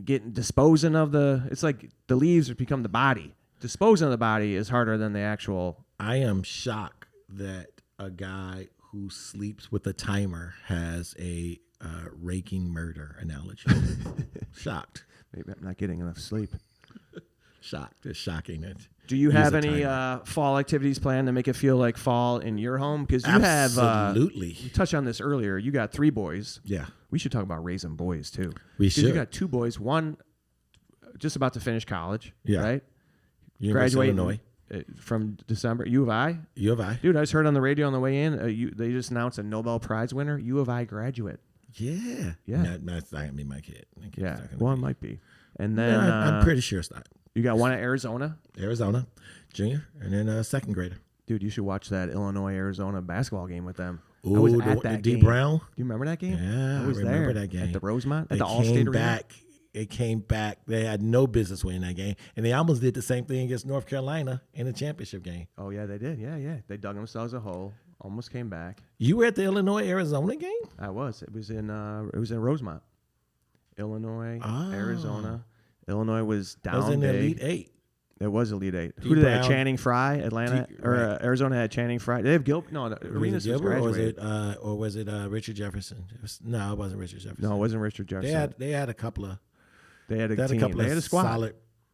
Speaker 1: disposing of it's like the leaves become the body. Disposing of the body is harder than the actual.
Speaker 2: I am shocked that a guy who sleeps with a timer has a raking murder analogy. Shocked.
Speaker 1: Maybe I'm not getting enough sleep.
Speaker 2: Shocked. It's shocking that.
Speaker 1: Do you have any fall activities planned to make it feel like fall in your home? Because you
Speaker 2: absolutely.
Speaker 1: You touched on this earlier. You got 3 boys.
Speaker 2: Yeah.
Speaker 1: We should talk about raising boys too.
Speaker 2: We should.
Speaker 1: You got 2 boys. One just about to finish college.
Speaker 2: Yeah.
Speaker 1: Right.
Speaker 2: University of Illinois.
Speaker 1: From December. U of I.
Speaker 2: U of I.
Speaker 1: Dude, I just heard on the radio on the way in. They just announced a Nobel Prize winner. U of I graduate.
Speaker 2: Yeah.
Speaker 1: Yeah.
Speaker 2: That's not gonna be my kid.
Speaker 1: Yeah. Well, it might be. And then
Speaker 2: I'm pretty sure it's not.
Speaker 1: You got one at Arizona,
Speaker 2: junior, and then a second grader.
Speaker 1: Dude, you should watch that Illinois-Arizona basketball game with them.
Speaker 2: Ooh,
Speaker 1: I was at that
Speaker 2: D
Speaker 1: game.
Speaker 2: Brown.
Speaker 1: Do you remember that game?
Speaker 2: Yeah,
Speaker 1: I was
Speaker 2: remember
Speaker 1: there
Speaker 2: that game
Speaker 1: at the Rosemont, at
Speaker 2: they
Speaker 1: the Allstate Arena.
Speaker 2: It came back. They had no business winning that game, and they almost did the same thing against North Carolina in the championship game.
Speaker 1: Oh yeah, they did. Yeah. They dug themselves a hole. Almost came back.
Speaker 2: You were at the Illinois-Arizona game?
Speaker 1: I was. It was in Rosemont, Illinois, Arizona. Illinois was down.
Speaker 2: I was in the Elite Eight.
Speaker 1: It was Elite Eight.
Speaker 2: P.
Speaker 1: Who did they have?
Speaker 2: Brown.
Speaker 1: Channing Frye, Atlanta, Arizona had Channing Frye. Did they have Gilbert? No, Arenas was
Speaker 2: Gilbert,
Speaker 1: graduated.
Speaker 2: or was it Richard Jefferson? No, it wasn't Richard Jefferson.
Speaker 1: No, it wasn't Richard Jefferson.
Speaker 2: They had a couple of
Speaker 1: They had a team. They had a squad.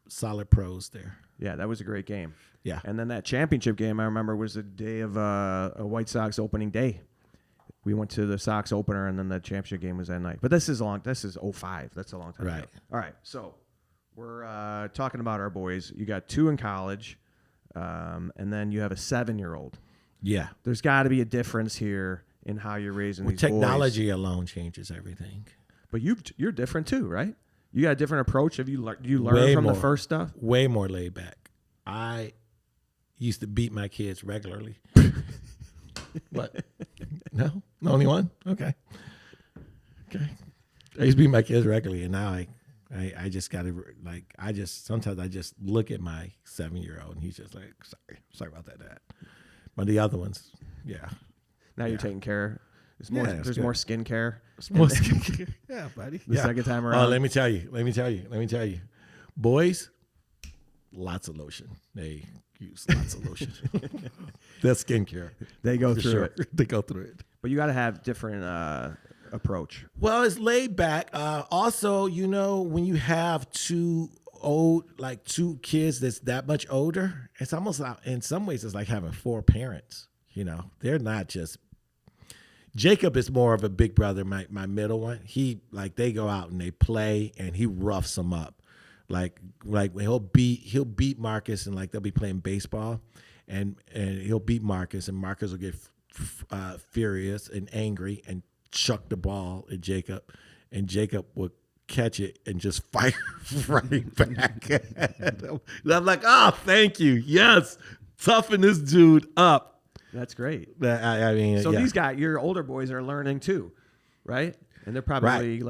Speaker 2: solid pros there.
Speaker 1: Yeah, that was a great game.
Speaker 2: Yeah.
Speaker 1: And then that championship game, I remember, was the day of a White Sox opening day. We went to the Sox opener, and then the championship game was that night. But this is '05. That's a long time ago. All right, so we're talking about our boys. You got 2 in college, and then you have a 7-year-old.
Speaker 2: Yeah.
Speaker 1: There's got to be a difference here in how you're raising these
Speaker 2: technology
Speaker 1: boys.
Speaker 2: alone changes everything.
Speaker 1: But you're different too, right? You got a different approach. Have you learned from the first stuff?
Speaker 2: Way more laid back. I used to beat my kids regularly. What? No? The only one? Okay. I used to beat my kids regularly, and now I just got to, sometimes I just look at my 7-year-old, and he's just like, sorry about that, Dad. But the other ones, yeah.
Speaker 1: Now you're taking care. There's more skin care.
Speaker 2: More skin care. Yeah, buddy.
Speaker 1: The second time around.
Speaker 2: Let me tell you. Boys, lots of lotion. They use lots of lotion. That's skincare.
Speaker 1: They go through it.
Speaker 2: They go through it.
Speaker 1: But you got to have different approach.
Speaker 2: Well, it's laid back. Also, when you have two kids that's that much older, it's almost like, in some ways, it's like having 4 parents. They're not just. Jacob is more of a big brother. My middle one, they go out and they play, and he roughs them up. Like he'll beat Marcus, and they'll be playing baseball, and he'll beat Marcus, and Marcus will get furious and angry and chuck the ball at Jacob, and Jacob will catch it and just fire right back at him. And I'm like, thank you, yes, toughen this dude up.
Speaker 1: That's great.
Speaker 2: I mean,
Speaker 1: so these guys, your older boys, are learning too, right? And they're probably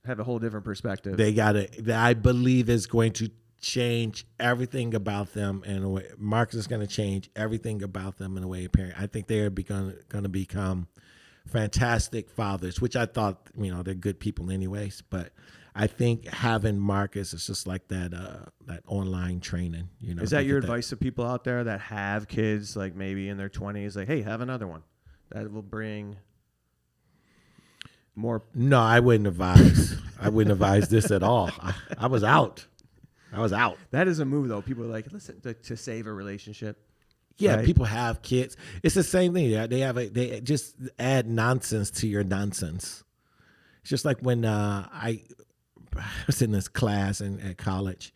Speaker 1: have a whole different perspective.
Speaker 2: They got it. I believe is going to change everything about them in a way. Marcus is going to change everything about them in a way. I think they are going to become fantastic fathers, which I thought, they're good people anyways. But I think having Marcus is just like that online training.
Speaker 1: Is that your advice to people out there that have kids, like maybe in their 20s? Like, hey, have another one. That will bring more.
Speaker 2: No, I wouldn't advise. I wouldn't advise this at all. I was out.
Speaker 1: That is a move, though. People are like, listen, to save a relationship.
Speaker 2: Yeah,
Speaker 1: right?
Speaker 2: People have kids. It's the same thing. They just add nonsense to your nonsense. It's just like when I was in this class at college,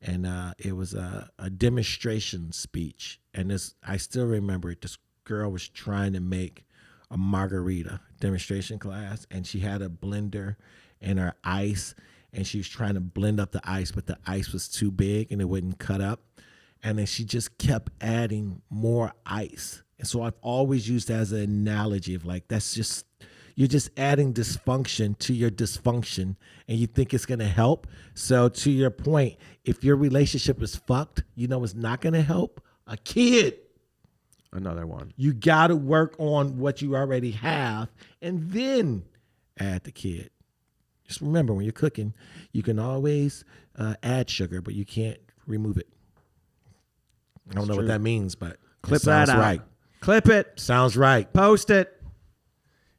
Speaker 2: and it was a demonstration speech. And I still remember it. This girl was trying to make a margarita demonstration class, and she had a blender and her ice, and she was trying to blend up the ice, but the ice was too big and it wouldn't cut up. And then she just kept adding more ice. And so I've always used that as an analogy of you're just adding dysfunction to your dysfunction, and you think it's going to help. So to your point, if your relationship is fucked, it's not going to help. A kid.
Speaker 1: Another one.
Speaker 2: You got to work on what you already have and then add the kid. Just remember, when you're cooking, you can always add sugar, but you can't remove it. I don't know what that means, but
Speaker 1: clip that out. Right. Clip it.
Speaker 2: Sounds right.
Speaker 1: Post it.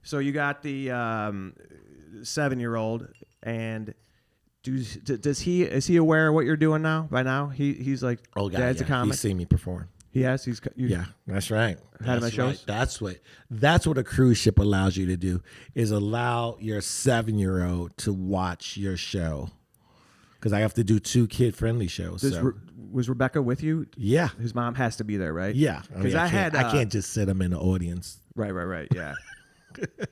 Speaker 1: So you got the 7-year-old, and is he aware of what you're doing now? By now, he's like,
Speaker 2: oh God,
Speaker 1: Dad's a comic.
Speaker 2: He's seen me perform.
Speaker 1: He has.
Speaker 2: Yeah, that's right.
Speaker 1: Had him at shows.
Speaker 2: Right. That's what a cruise ship allows you to do, is allow your 7-year-old to watch your show. Because I have to do 2 kid-friendly shows.
Speaker 1: Was Rebecca with you?
Speaker 2: Yeah.
Speaker 1: His mom has to be there, right?
Speaker 2: Yeah.
Speaker 1: Because I
Speaker 2: can't just sit him in the audience.
Speaker 1: Right. Yeah.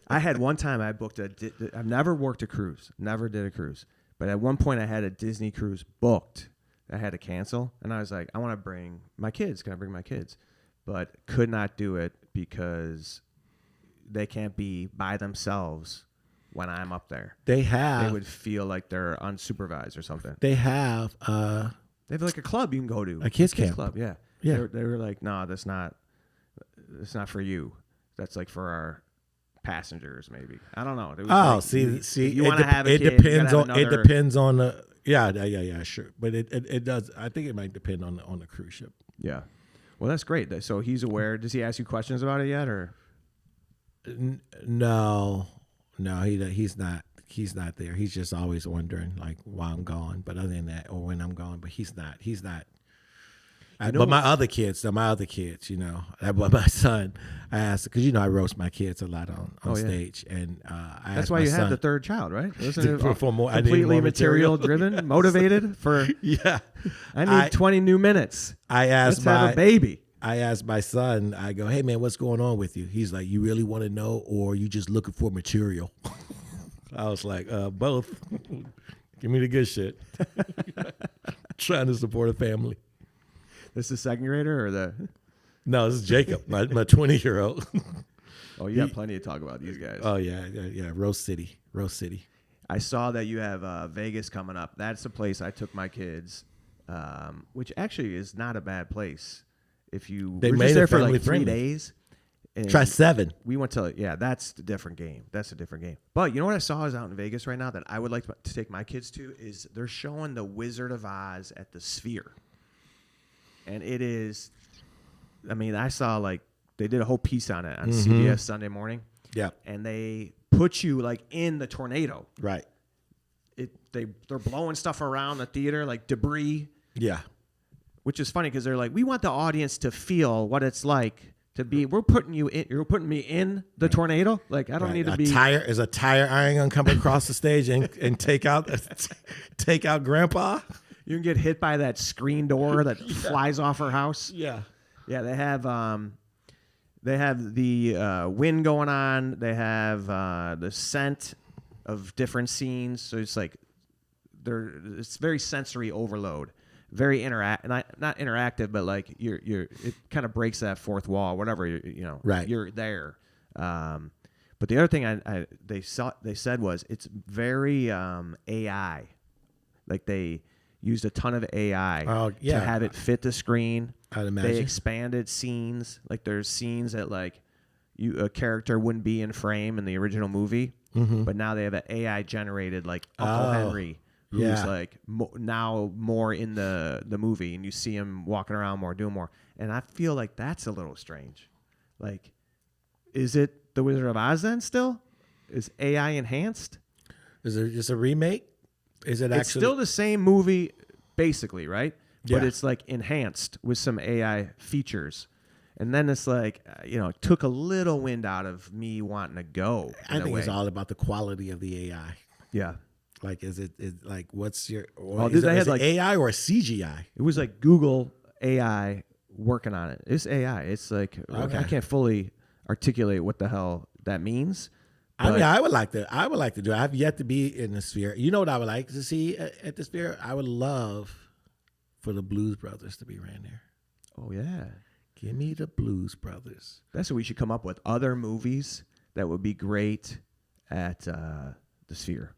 Speaker 1: I had one time I booked I've never worked a cruise. Never did a cruise. But at one point I had a Disney cruise booked. I had to cancel. And I was like, I want to bring my kids. Can I bring my kids? But could not do it because they can't be by themselves when I'm up there. They would feel like they're unsupervised or something.
Speaker 2: They have
Speaker 1: like a club you can go to.
Speaker 2: A kids camp.
Speaker 1: Club, yeah.
Speaker 2: Yeah.
Speaker 1: They were like, no, that's not for you. That's like for our passengers, maybe. I don't know.
Speaker 2: See,
Speaker 1: you want to have a
Speaker 2: it
Speaker 1: kid,
Speaker 2: depends on Yeah, sure. But it does. I think it might depend on the cruise ship.
Speaker 1: Yeah. Well, that's great. So he's aware. Does he ask you questions about it yet, or?
Speaker 2: No, he's not. He's not there. He's just always wondering like why I'm gone. But other than that, or when I'm gone. But he's not. But my other kids, but my son, I asked because I roast my kids a lot on stage, and
Speaker 1: that's why you had the third child, right? Wasn't it
Speaker 2: for more,
Speaker 1: completely material driven, motivated for?
Speaker 2: Yeah,
Speaker 1: I need 20 new minutes.
Speaker 2: Let's
Speaker 1: have a baby.
Speaker 2: I asked my son, I go, hey man, what's going on with you? He's like, you really want to know, or you just looking for material? I was like, both. Give me the good shit. Trying to support a family.
Speaker 1: This is second grader or the?
Speaker 2: No, this is Jacob, my 20-year-old.
Speaker 1: Oh, you got plenty to talk about these guys.
Speaker 2: Oh yeah. Rose City.
Speaker 1: I saw that you have Vegas coming up. That's a place I took my kids, which actually is not a bad place. If you
Speaker 2: they
Speaker 1: were
Speaker 2: made
Speaker 1: just
Speaker 2: it
Speaker 1: there for like 3
Speaker 2: friendly.
Speaker 1: days.
Speaker 2: Try 7.
Speaker 1: We went to that's a different game. That's a different game. But you know what I saw is out in Vegas right now that I would like to take my kids to is they're showing the Wizard of Oz at the Sphere. And it is, I mean, I saw like they did a whole piece on it on CBS Sunday Morning.
Speaker 2: Yeah.
Speaker 1: And they put you like in the tornado.
Speaker 2: Right.
Speaker 1: They're blowing stuff around the theater like debris.
Speaker 2: Yeah.
Speaker 1: Which is funny because they're like, we want the audience to feel what it's like to be. You're putting me in the tornado. Like I don't need to be.
Speaker 2: Is a tire iron gonna come across the stage and take out Grandpa?
Speaker 1: You can get hit by that screen door that flies off her house.
Speaker 2: Yeah.
Speaker 1: Yeah, they have the wind going on. They have the scent of different scenes. So it's like it's very sensory overload. Very not interactive, but like it kind of breaks that fourth wall, whatever
Speaker 2: right.
Speaker 1: You're there. But the other thing they said was it's very AI, like they used a ton of AI to have it fit the screen.
Speaker 2: I'd imagine.
Speaker 1: They expanded scenes. Like there's scenes that like a character wouldn't be in frame in the original movie, but now they have an AI generated like Uncle Henry, who's like now more in the movie, and you see him walking around more, doing more. And I feel like that's a little strange. Like, is it The Wizard of Oz then still? Is AI enhanced?
Speaker 2: Is it just a remake? Is it actually?
Speaker 1: It's still the same movie, basically, right?
Speaker 2: Yeah.
Speaker 1: But it's like enhanced with some AI features. And then it's like, it took a little wind out of me wanting to go.
Speaker 2: I think it's all about the quality of the AI.
Speaker 1: Yeah.
Speaker 2: Like, is it like, what's your,
Speaker 1: is it like
Speaker 2: AI or CGI?
Speaker 1: It was like Google AI working on it. It's AI. It's like, I can't fully articulate what the hell that means.
Speaker 2: I mean, I would like to do it. I've yet to be in the Sphere. You know what I would like to see at the Sphere? I would love for the Blues Brothers to be ran there.
Speaker 1: Oh, yeah.
Speaker 2: Give me the Blues Brothers.
Speaker 1: That's what we should come up with. Other movies that would be great at the Sphere.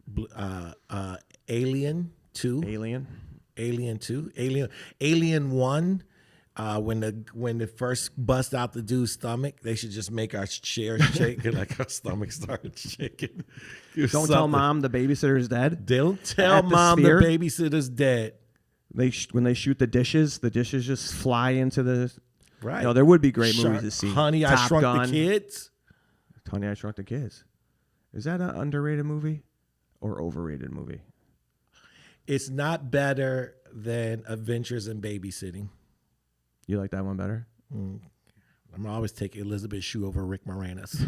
Speaker 2: Alien 2.
Speaker 1: Alien
Speaker 2: 2. Alien 1. When they first bust out the dude's stomach, they should just make our chairs shake and like our stomach started shaking.
Speaker 1: Don't tell mom the babysitter's dead.
Speaker 2: Don't tell mom the babysitter's dead.
Speaker 1: When they shoot the dishes just fly into the.
Speaker 2: Right.
Speaker 1: There would be great movies to see.
Speaker 2: Honey, I Shrunk the Kids.
Speaker 1: Honey, I Shrunk the Kids. Is that an underrated movie or overrated movie?
Speaker 2: It's not better than Adventures in Babysitting.
Speaker 1: You like that one better?
Speaker 2: I'm always taking Elizabeth Shue over Rick Moranis.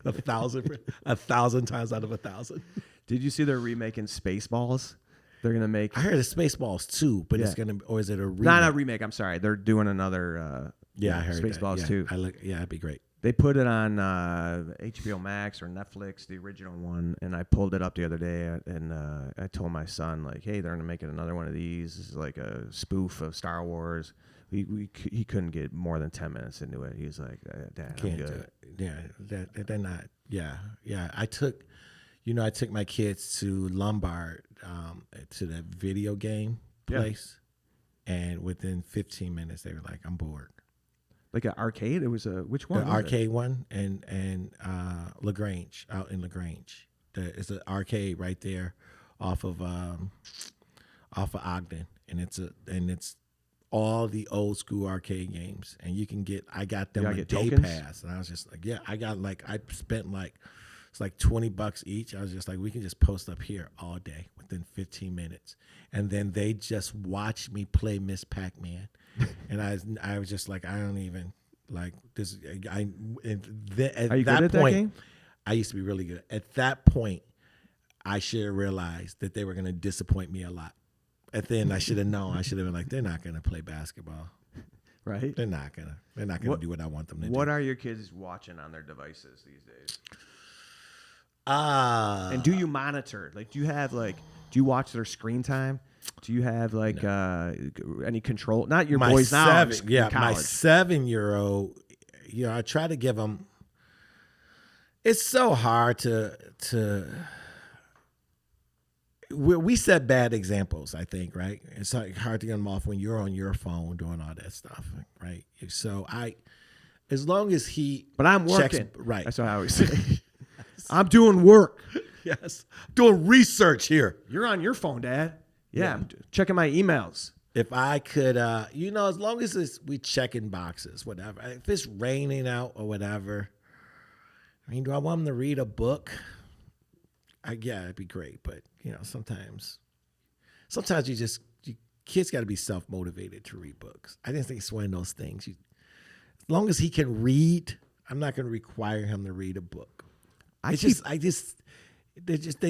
Speaker 2: 1,000 times out of 1,000.
Speaker 1: Did you see they're remaking Spaceballs? They're gonna make.
Speaker 2: I heard it's Spaceballs 2, but it's gonna, or is it a remake?
Speaker 1: Not a remake. I'm sorry. They're doing another.
Speaker 2: I heard
Speaker 1: Spaceballs 2.
Speaker 2: That'd be great.
Speaker 1: They put it on HBO Max or Netflix, the original one, and I pulled it up the other day, and I told my son, like, hey, they're gonna make another one of these. This is like a spoof of Star Wars. He couldn't get more than 10 minutes into it. He was like, Dad, I'm good.
Speaker 2: Yeah, they're not. Yeah. I took my kids to Lombard, to that video game place, and within 15 minutes they were like, I'm bored.
Speaker 1: Like an arcade? It was which one?
Speaker 2: The arcade one, and LaGrange, out in LaGrange. It's an arcade right there off of off of Ogden, and it's all the old school arcade games, and I got them a day pass, and I was just like, I spent like it's like $20 each. I was just like, we can just post up here all day within 15 minutes, and then they just watch me play Miss Pac-Man, and I was just like, I don't even like this. At that point, I used to be really good. At that point, I should have realized that they were going to disappoint me a lot. At the end, I should have known. I should have been like, they're not going to play basketball,
Speaker 1: right?
Speaker 2: They're not gonna do what I want them to do.
Speaker 1: What are your kids watching on their devices these days? And do you monitor? Like, do you watch their screen time? Do you have any control? Not your boys now.
Speaker 2: My 7-year-old. I try to give them. It's so hard to. We set bad examples, I think, right? It's like hard to get them off when you're on your phone doing all that stuff, right? So as long as he,
Speaker 1: but I'm
Speaker 2: checks,
Speaker 1: working,
Speaker 2: right?
Speaker 1: That's what I always say. I'm doing work.
Speaker 2: Yes, doing research here.
Speaker 1: You're on your phone, Dad. Yeah, I'm checking my emails.
Speaker 2: If I could, as long as we checking boxes, whatever. If it's raining out or whatever, I mean, do I want them to read a book? It'd be great, but sometimes kids got to be self-motivated to read books. I just think it's one of those things. As long as he can read, I'm not going to require him to read a book. They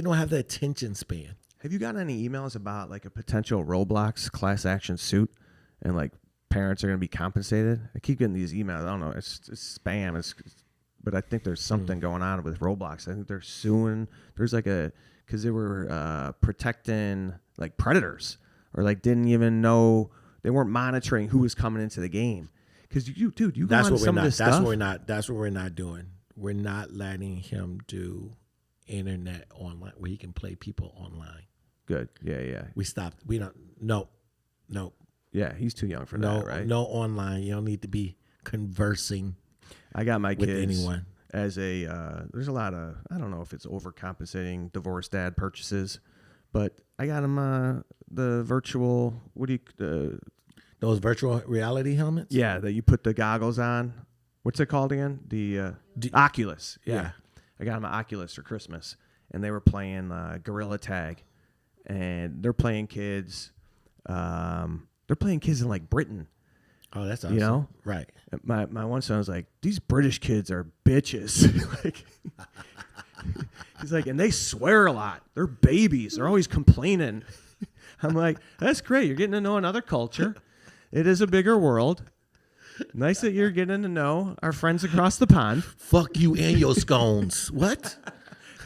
Speaker 2: don't have the attention span.
Speaker 1: Have you gotten any emails about like a potential Roblox class action suit, and like parents are going to be compensated? I keep getting these emails. I don't know. It's spam. But I think there's something going on with Roblox. I think they're suing. There's because they were protecting like predators, or like didn't even know, they weren't monitoring who was coming into the game. Because you go on some of this stuff.
Speaker 2: That's what we're not doing. We're not letting him do internet online where he can play people online.
Speaker 1: Good. Yeah.
Speaker 2: We stopped. We don't. No.
Speaker 1: Yeah, he's too young for that, right?
Speaker 2: No online. You don't need to be conversing. I got my kids anyone.
Speaker 1: As there's a lot of, I don't know if it's overcompensating divorced dad purchases, but I got him the virtual,
Speaker 2: those virtual reality helmets?
Speaker 1: Yeah, that you put the goggles on. What's it called again? The Oculus. Yeah. I got him an Oculus for Christmas, and they were playing Gorilla Tag, and they're playing kids. They're playing kids in like Britain.
Speaker 2: Oh, that's awesome.
Speaker 1: Right. My one son was like, these British kids are bitches. He's like, and they swear a lot. They're babies. They're always complaining. I'm like, that's great. You're getting to know another culture. It is a bigger world. Nice that you're getting to know our friends across the pond.
Speaker 2: Fuck you and your scones. What?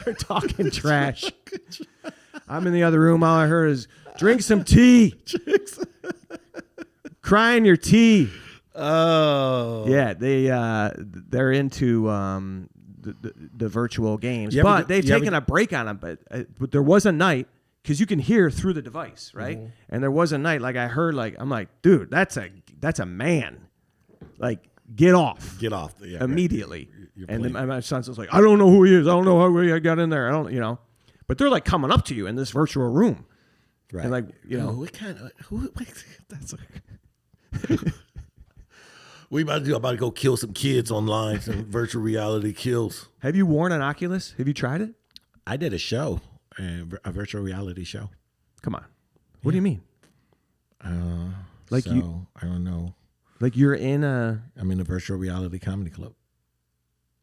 Speaker 1: They're talking trash. I'm in the other room. All I heard is, drink some tea. Cry in your tea.
Speaker 2: Oh.
Speaker 1: Yeah, they're into the virtual games. But they've taken a break on them. But there was a night, because you can hear through the device, right? Mm-hmm. And there was a night, like I heard, like I'm like, dude, that's a man. Like, get off.
Speaker 2: Get off. Yeah,
Speaker 1: immediately. And then my son's just like, I don't know who he is. I don't know how I got in there. I don't, But they're like coming up to you in this virtual room.
Speaker 2: Right.
Speaker 1: And like,
Speaker 2: what kind of, that's like, I'm about to go kill some kids online, some virtual reality kills.
Speaker 1: Have you worn an Oculus? Have you tried it?
Speaker 2: I did a show, a virtual reality show.
Speaker 1: Come on. What do you mean?
Speaker 2: I don't know.
Speaker 1: Like
Speaker 2: I'm in a virtual reality comedy club.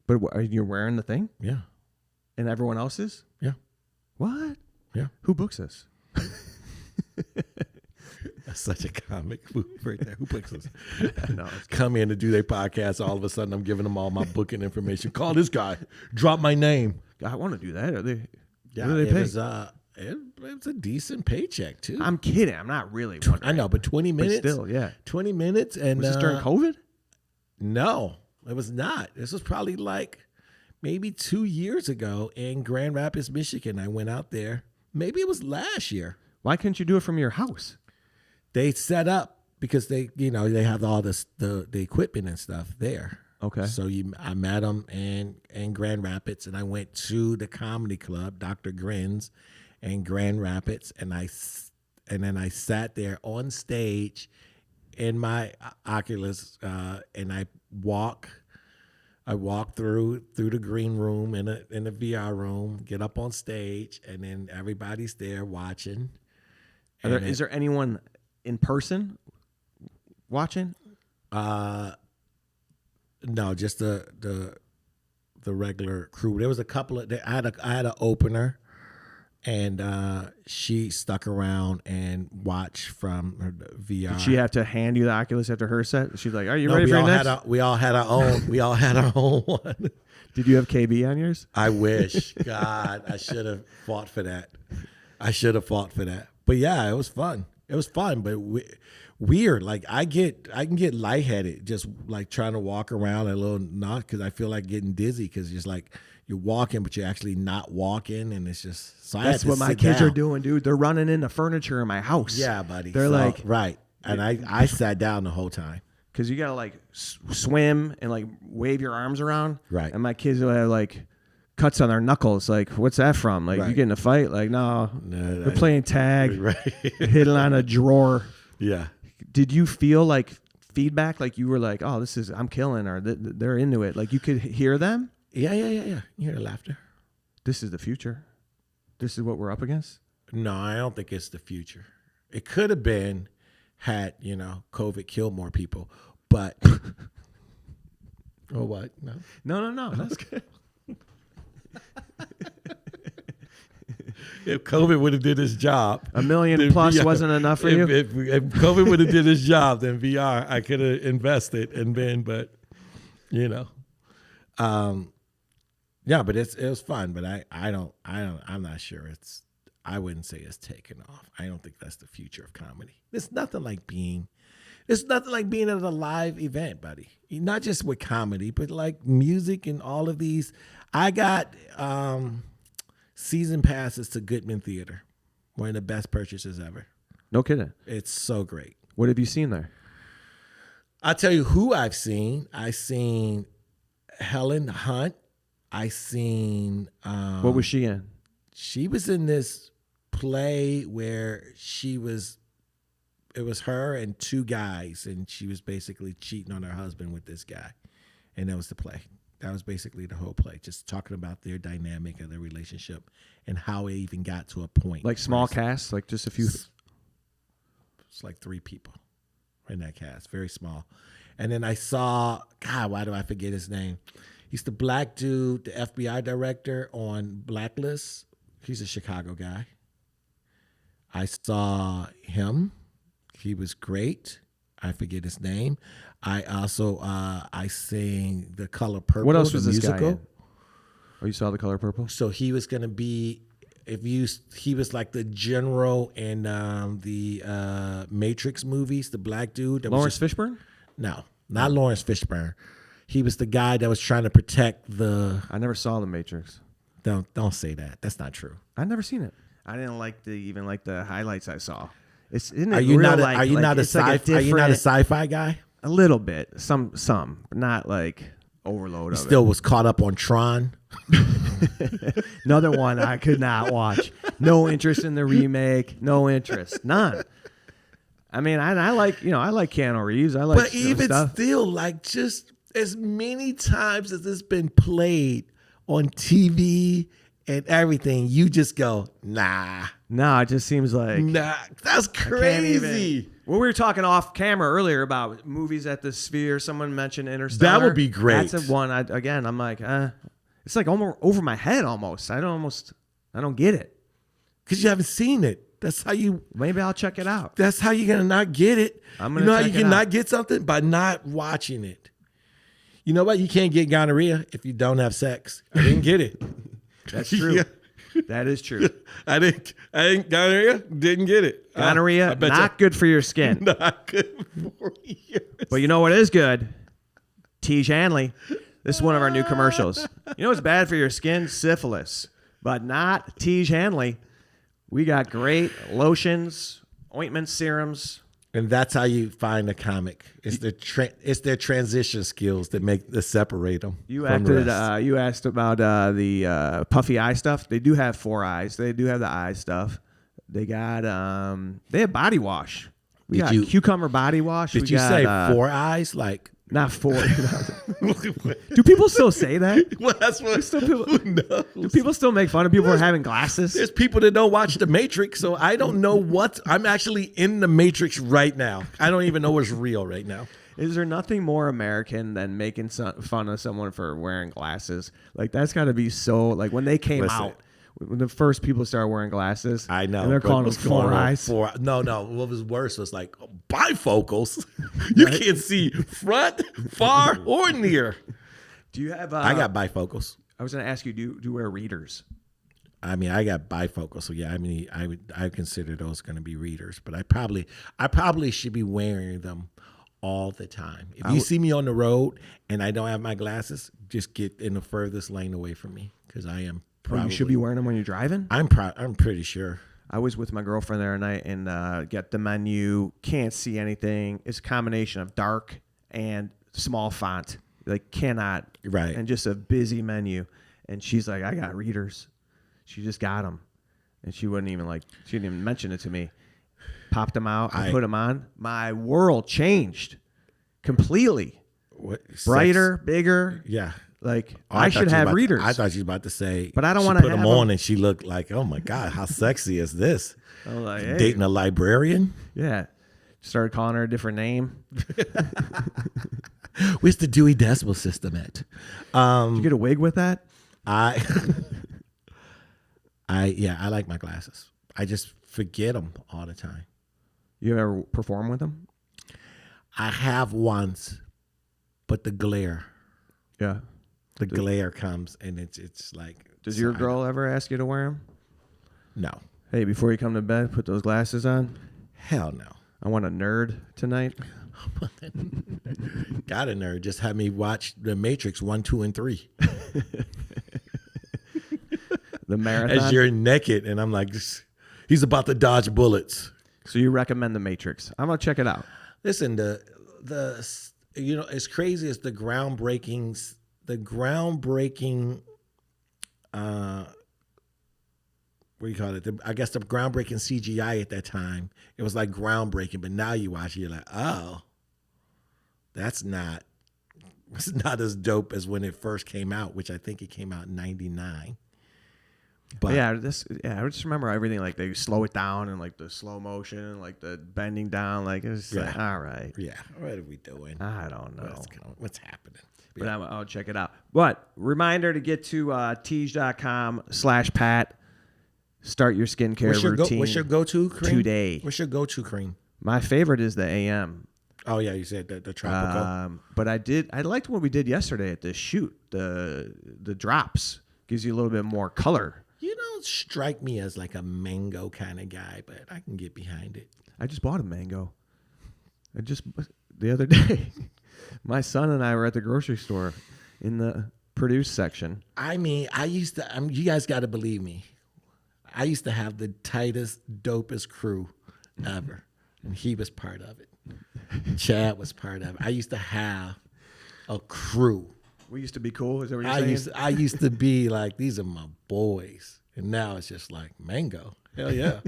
Speaker 1: But you're wearing the thing?
Speaker 2: Yeah.
Speaker 1: And everyone else is?
Speaker 2: Yeah.
Speaker 1: What?
Speaker 2: Yeah.
Speaker 1: Who books this?
Speaker 2: That's such a comic move right there. Who books this?
Speaker 1: No,
Speaker 2: come in to do their podcast. All of a sudden, I'm giving them all my booking information. Call this guy. Drop my name.
Speaker 1: I want to do that. What
Speaker 2: do they pay? It was a decent paycheck too.
Speaker 1: I'm kidding. I'm not really.
Speaker 2: I know, but 20 minutes.
Speaker 1: But still, yeah.
Speaker 2: 20 minutes. And
Speaker 1: was this during COVID?
Speaker 2: No, it was not. This was probably like maybe 2 years ago in Grand Rapids, Michigan. I went out there. Maybe it was last year.
Speaker 1: Why couldn't you do it from your house?
Speaker 2: They set up because they have all this the equipment and stuff there.
Speaker 1: Okay.
Speaker 2: So I met them in Grand Rapids, and I went to the comedy club, Dr. Grins, in Grand Rapids, and And then I sat there on stage in my Oculus, and I walk through the green room in the VR room, get up on stage, and then everybody's there watching.
Speaker 1: Is there anyone in person watching?
Speaker 2: No, just the regular crew. There was a couple of. I had an opener, and she stuck around and watched from her VR.
Speaker 1: Did she have to hand you the Oculus after her set? She's like, "Are you
Speaker 2: No,
Speaker 1: ready for your next?"
Speaker 2: We all had our own. We all had our own one.
Speaker 1: Did you have KB on yours?
Speaker 2: I wish. God, I should have fought for that. But yeah, it was fun. But weird. Like I can get lightheaded just like trying to walk around a little knock because I feel like getting dizzy because just like you're walking, but you're actually not walking, and it's just so.
Speaker 1: That's what my kids are doing, dude. They're running into furniture in my house.
Speaker 2: Yeah, buddy.
Speaker 1: They're like
Speaker 2: right, and I sat down the whole time
Speaker 1: because you gotta like swim and like wave your arms around.
Speaker 2: Right,
Speaker 1: and my kids will have like cuts on their knuckles. Like, what's that from? Like, you get in a fight? Like, no, they're playing tag,
Speaker 2: right.
Speaker 1: hitting on a drawer.
Speaker 2: Yeah.
Speaker 1: Did you feel like feedback? Like you were like, oh, I'm killing, or they're into it. Like you could hear them?
Speaker 2: Yeah. You hear the laughter.
Speaker 1: This is the future. This is what we're up against?
Speaker 2: No, I don't think it's the future. It could have been had, COVID killed more people, but. Oh, what? No.
Speaker 1: That's good.
Speaker 2: If COVID would have did his job,
Speaker 1: $1 million plus
Speaker 2: VR,
Speaker 1: wasn't enough for you.
Speaker 2: If COVID would have did his job, then VR I could have invested and been, but yeah, but it was fun. But I'm not sure I wouldn't say it's taken off. I don't think that's the future of comedy. It's nothing like being at a live event, buddy. Not just with comedy, but like music and all of these. I got season passes to Goodman Theater. One of the best purchases ever.
Speaker 1: No kidding.
Speaker 2: It's so great.
Speaker 1: What have you seen there?
Speaker 2: I'll tell you who I've seen. I've seen Helen Hunt. I've seen...
Speaker 1: what was she in?
Speaker 2: She was in this play where it was her and two guys, and she was basically cheating on her husband with this guy. And that was the play. That was basically the whole play, just talking about their dynamic of their relationship and how it even got to a point.
Speaker 1: Like small cast, like just a few.
Speaker 2: It's like 3 people in that cast, very small. And then I saw, God, why do I forget his name? He's the black dude, the FBI director on Blacklist. He's a Chicago guy. I saw him. He was great. I forget his name. I also I sing The Color Purple.
Speaker 1: What else was this
Speaker 2: musical.
Speaker 1: guy in? Oh, you saw The Color Purple?
Speaker 2: So he was gonna be he was like the general in the Matrix movies, the black dude.
Speaker 1: Lawrence Fishburne?
Speaker 2: No, not Lawrence Fishburne. He was the guy that was trying to protect the.
Speaker 1: I never saw The Matrix.
Speaker 2: Don't say that. That's not true.
Speaker 1: I've never seen it. I didn't like the highlights I saw.
Speaker 2: Are you not a sci-fi guy?
Speaker 1: A little bit, some, but not like overload of it.
Speaker 2: Still was caught up on Tron.
Speaker 1: Another one I could not watch. No interest in the remake. No interest, none. I mean, I like Keanu Reeves. I like,
Speaker 2: but even
Speaker 1: stuff.
Speaker 2: Still, like just as many times as it's been played on TV and everything, you just go, nah.
Speaker 1: No, it just seems like
Speaker 2: that's crazy.
Speaker 1: Well, we were talking off camera earlier about movies at the Sphere. Someone mentioned Interstellar.
Speaker 2: That would be great.
Speaker 1: That's one. I'm like, it's like almost over my head almost. I don't get it
Speaker 2: because you haven't seen it. That's how you.
Speaker 1: Maybe I'll check it out.
Speaker 2: That's how you're gonna not get it.
Speaker 1: How
Speaker 2: you can not get something by not watching it. You know what? You can't get gonorrhea if you don't have sex. I didn't get it.
Speaker 1: That's true. Yeah. That is true.
Speaker 2: I didn't gonorrhea. Didn't get it.
Speaker 1: Gonorrhea, not good for your skin.
Speaker 2: Not good for you.
Speaker 1: But you know what is good? Tiege Hanley. This is one of our new commercials. You know what's bad for your skin? Syphilis. But not Tiege Hanley. We got great lotions, ointments, serums.
Speaker 2: And that's how you find a comic. It's their transition skills that separate them.
Speaker 1: You asked about the puffy eye stuff. They do have 4 eyes. They do have the eye stuff. They got they have body wash. We
Speaker 2: Did
Speaker 1: got
Speaker 2: you-
Speaker 1: cucumber body wash.
Speaker 2: Did
Speaker 1: We
Speaker 2: you
Speaker 1: got,
Speaker 2: say 4 eyes? Like,
Speaker 1: not 4? Do people still say that?
Speaker 2: well, that's what
Speaker 1: Still people,
Speaker 2: who knows?
Speaker 1: do people still make fun of people for having glasses?
Speaker 2: There's people that don't watch The Matrix, so I don't know what. I'm actually in The Matrix right now. I don't even know what's real right now.
Speaker 1: Is there nothing more American than making fun of someone for wearing glasses? Like, that's got to be so, like, when they came out, when the first people started wearing glasses.
Speaker 2: I know.
Speaker 1: And they're calling them 4 eyes.
Speaker 2: No. What was worse was like bifocals. You can't see front, far, or near.
Speaker 1: Do you have...
Speaker 2: I got bifocals.
Speaker 1: I was going to ask you, do you wear readers?
Speaker 2: I mean, I got bifocals, so yeah. I mean, I consider those going to be readers, but I probably should be wearing them all the time. If you see me on the road and I don't have my glasses, just get in the furthest lane away from me, because I am probably.
Speaker 1: You should be wearing them when you're driving?
Speaker 2: I'm pretty sure.
Speaker 1: I was with my girlfriend the other night and get the menu, can't see anything. It's a combination of dark and small font. Like, cannot.
Speaker 2: Right.
Speaker 1: And just a busy menu. And she's like, I got readers. She just got them. And she didn't even mention it to me. Popped them out. I put them on. My world changed completely.
Speaker 2: What?
Speaker 1: Brighter, bigger.
Speaker 2: Yeah.
Speaker 1: Like, I should have readers.
Speaker 2: I thought you was about to say,
Speaker 1: but I don't want to
Speaker 2: put them on, and she looked like, oh my God, how sexy is this?
Speaker 1: I was like, hey.
Speaker 2: Dating a librarian?
Speaker 1: Yeah. Started calling her a different name.
Speaker 2: Where's the Dewey Decimal System at?
Speaker 1: Did you get a wig with that?
Speaker 2: I like my glasses. I just forget them all the time.
Speaker 1: You ever perform with them?
Speaker 2: I have once, but the glare.
Speaker 1: Yeah.
Speaker 2: The glare comes, and it's like.
Speaker 1: Does your girl ever ask you to wear them?
Speaker 2: No.
Speaker 1: Hey, before you come to bed, put those glasses on.
Speaker 2: Hell no.
Speaker 1: I want a nerd tonight.
Speaker 2: Got a nerd. Just have me watch The Matrix 1, 2, and 3.
Speaker 1: The marathon.
Speaker 2: As you're naked, and I'm like, he's about to dodge bullets.
Speaker 1: So you recommend The Matrix? I'm gonna check it out.
Speaker 2: Listen, as crazy as the groundbreaking, what do you call it? I guess the groundbreaking CGI at that time, it was like groundbreaking. But now you watch it, you're like, oh, it's not as dope as when it first came out, which I think it came out in '99. But
Speaker 1: I just remember everything, like they slow it down and like the slow motion, like the bending down, like it's like, all right.
Speaker 2: Yeah, what are we doing?
Speaker 1: I don't know.
Speaker 2: What's happening?
Speaker 1: But I'll check it out. But reminder to get to teej.com/Pat. Start your skincare routine.
Speaker 2: What's your go-to cream?
Speaker 1: Today.
Speaker 2: What's your go-to cream?
Speaker 1: My favorite is the AM.
Speaker 2: Oh yeah, you said the tropical.
Speaker 1: But I liked what we did yesterday at the shoot. The drops gives you a little bit more color.
Speaker 2: You don't strike me as like a mango kind of guy, but I can get behind it.
Speaker 1: I just bought a mango. The other day, my son and I were at the grocery store in the produce section.
Speaker 2: I mean, you guys got to believe me. I used to have the tightest, dopest crew ever, and he was part of it. Chad was part of it. I used to have a crew.
Speaker 1: We used to be cool. Is that what you're saying?
Speaker 2: I used to be like, these are my boys, and now it's just like mango. Hell yeah,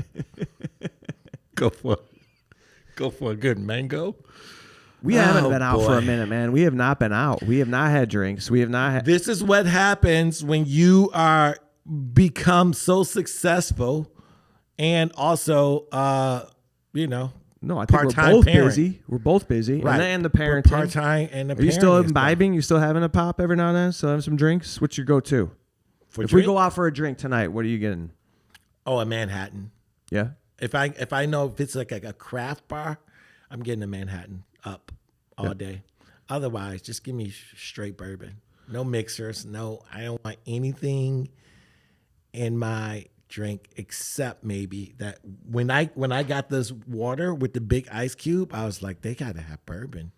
Speaker 2: go for a good mango.
Speaker 1: We haven't been out for a minute, man. We have not been out. We have not had drinks. We have not had.
Speaker 2: This is what happens when you become so successful, and also,
Speaker 1: No, I think we're both busy. We're both busy.
Speaker 2: Right.
Speaker 1: And the parenting.
Speaker 2: Part-time and the
Speaker 1: Are you still imbibing? You still having a pop every now and then? Still having some drinks? What's your go-to? If we go out for a drink tonight, what are you getting?
Speaker 2: Oh, a Manhattan.
Speaker 1: Yeah?
Speaker 2: If I know if it's like a craft bar, I'm getting a Manhattan up all day. Otherwise, just give me straight bourbon. No mixers. No, I don't want anything in my drink except maybe that when I got this water with the big ice cube, I was like, they gotta have bourbon.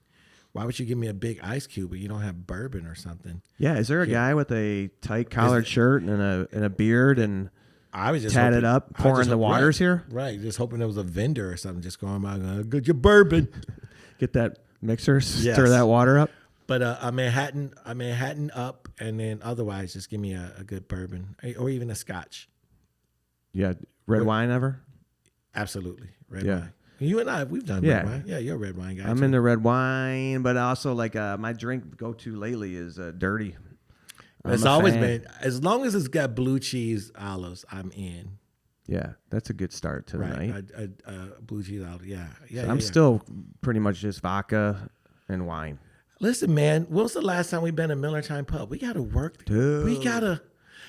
Speaker 2: Why would you give me a big ice cube but you don't have bourbon or something?
Speaker 1: Yeah, is there a guy with a tight collared shirt and a beard and
Speaker 2: I was just
Speaker 1: tatted up pouring the waters here?
Speaker 2: Right, just hoping there was a vendor or something just going by, get your bourbon.
Speaker 1: Get that mixer, stir that water up.
Speaker 2: But a Manhattan up, and then otherwise just give me a good bourbon or even a scotch.
Speaker 1: Yeah, red wine ever?
Speaker 2: Absolutely. Red
Speaker 1: Yeah.
Speaker 2: wine. You and I, we've done red wine. Yeah, you're a red wine guy.
Speaker 1: I'm into red wine, but also like my drink go-to lately is dirty.
Speaker 2: It's always been, as long as it's got blue cheese olives, I'm in.
Speaker 1: Yeah, that's a good start to the night.
Speaker 2: Blue cheese olives, yeah.
Speaker 1: So I'm still pretty much just vodka and wine.
Speaker 2: Listen, man, when was the last time we been at Miller Time Pub? We got to work.
Speaker 1: Dude.
Speaker 2: We got to.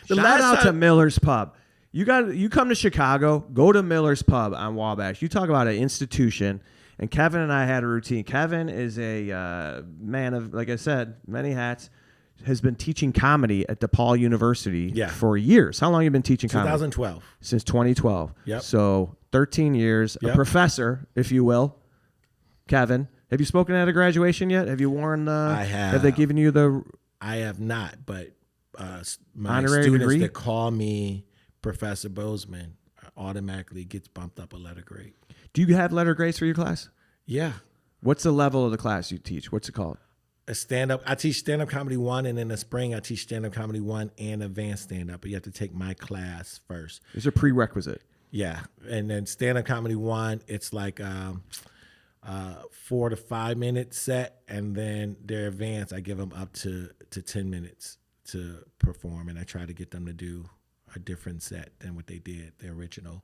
Speaker 1: Shout out to Miller's Pub. You come to Chicago, go to Miller's Pub on Wabash. You talk about an institution, and Kevin and I had a routine. Kevin is a man of, like I said, many hats, has been teaching comedy at DePaul University for years. How long have you been teaching comedy?
Speaker 2: 2012.
Speaker 1: Since 2012.
Speaker 2: Yep.
Speaker 1: So 13 years, a professor, if you will. Kevin, have you spoken at a graduation yet? Have you worn the...
Speaker 2: I have.
Speaker 1: Have they given you the...
Speaker 2: I have not, but my
Speaker 1: honorary
Speaker 2: students
Speaker 1: degree?
Speaker 2: that call me Professor Bozeman automatically gets bumped up a letter grade.
Speaker 1: Do you have letter grades for your class?
Speaker 2: Yeah.
Speaker 1: What's the level of the class you teach? What's it called?
Speaker 2: A stand-up. I teach stand-up comedy 1, and in the spring I teach stand-up comedy 1 and advanced stand-up. But you have to take my class first.
Speaker 1: It's a prerequisite.
Speaker 2: Yeah, and then stand-up comedy 1, it's like 4 to 5 minute set, and then their advanced, I give them up to 10 minutes to perform, and I try to get them to do a different set than what they did, the original.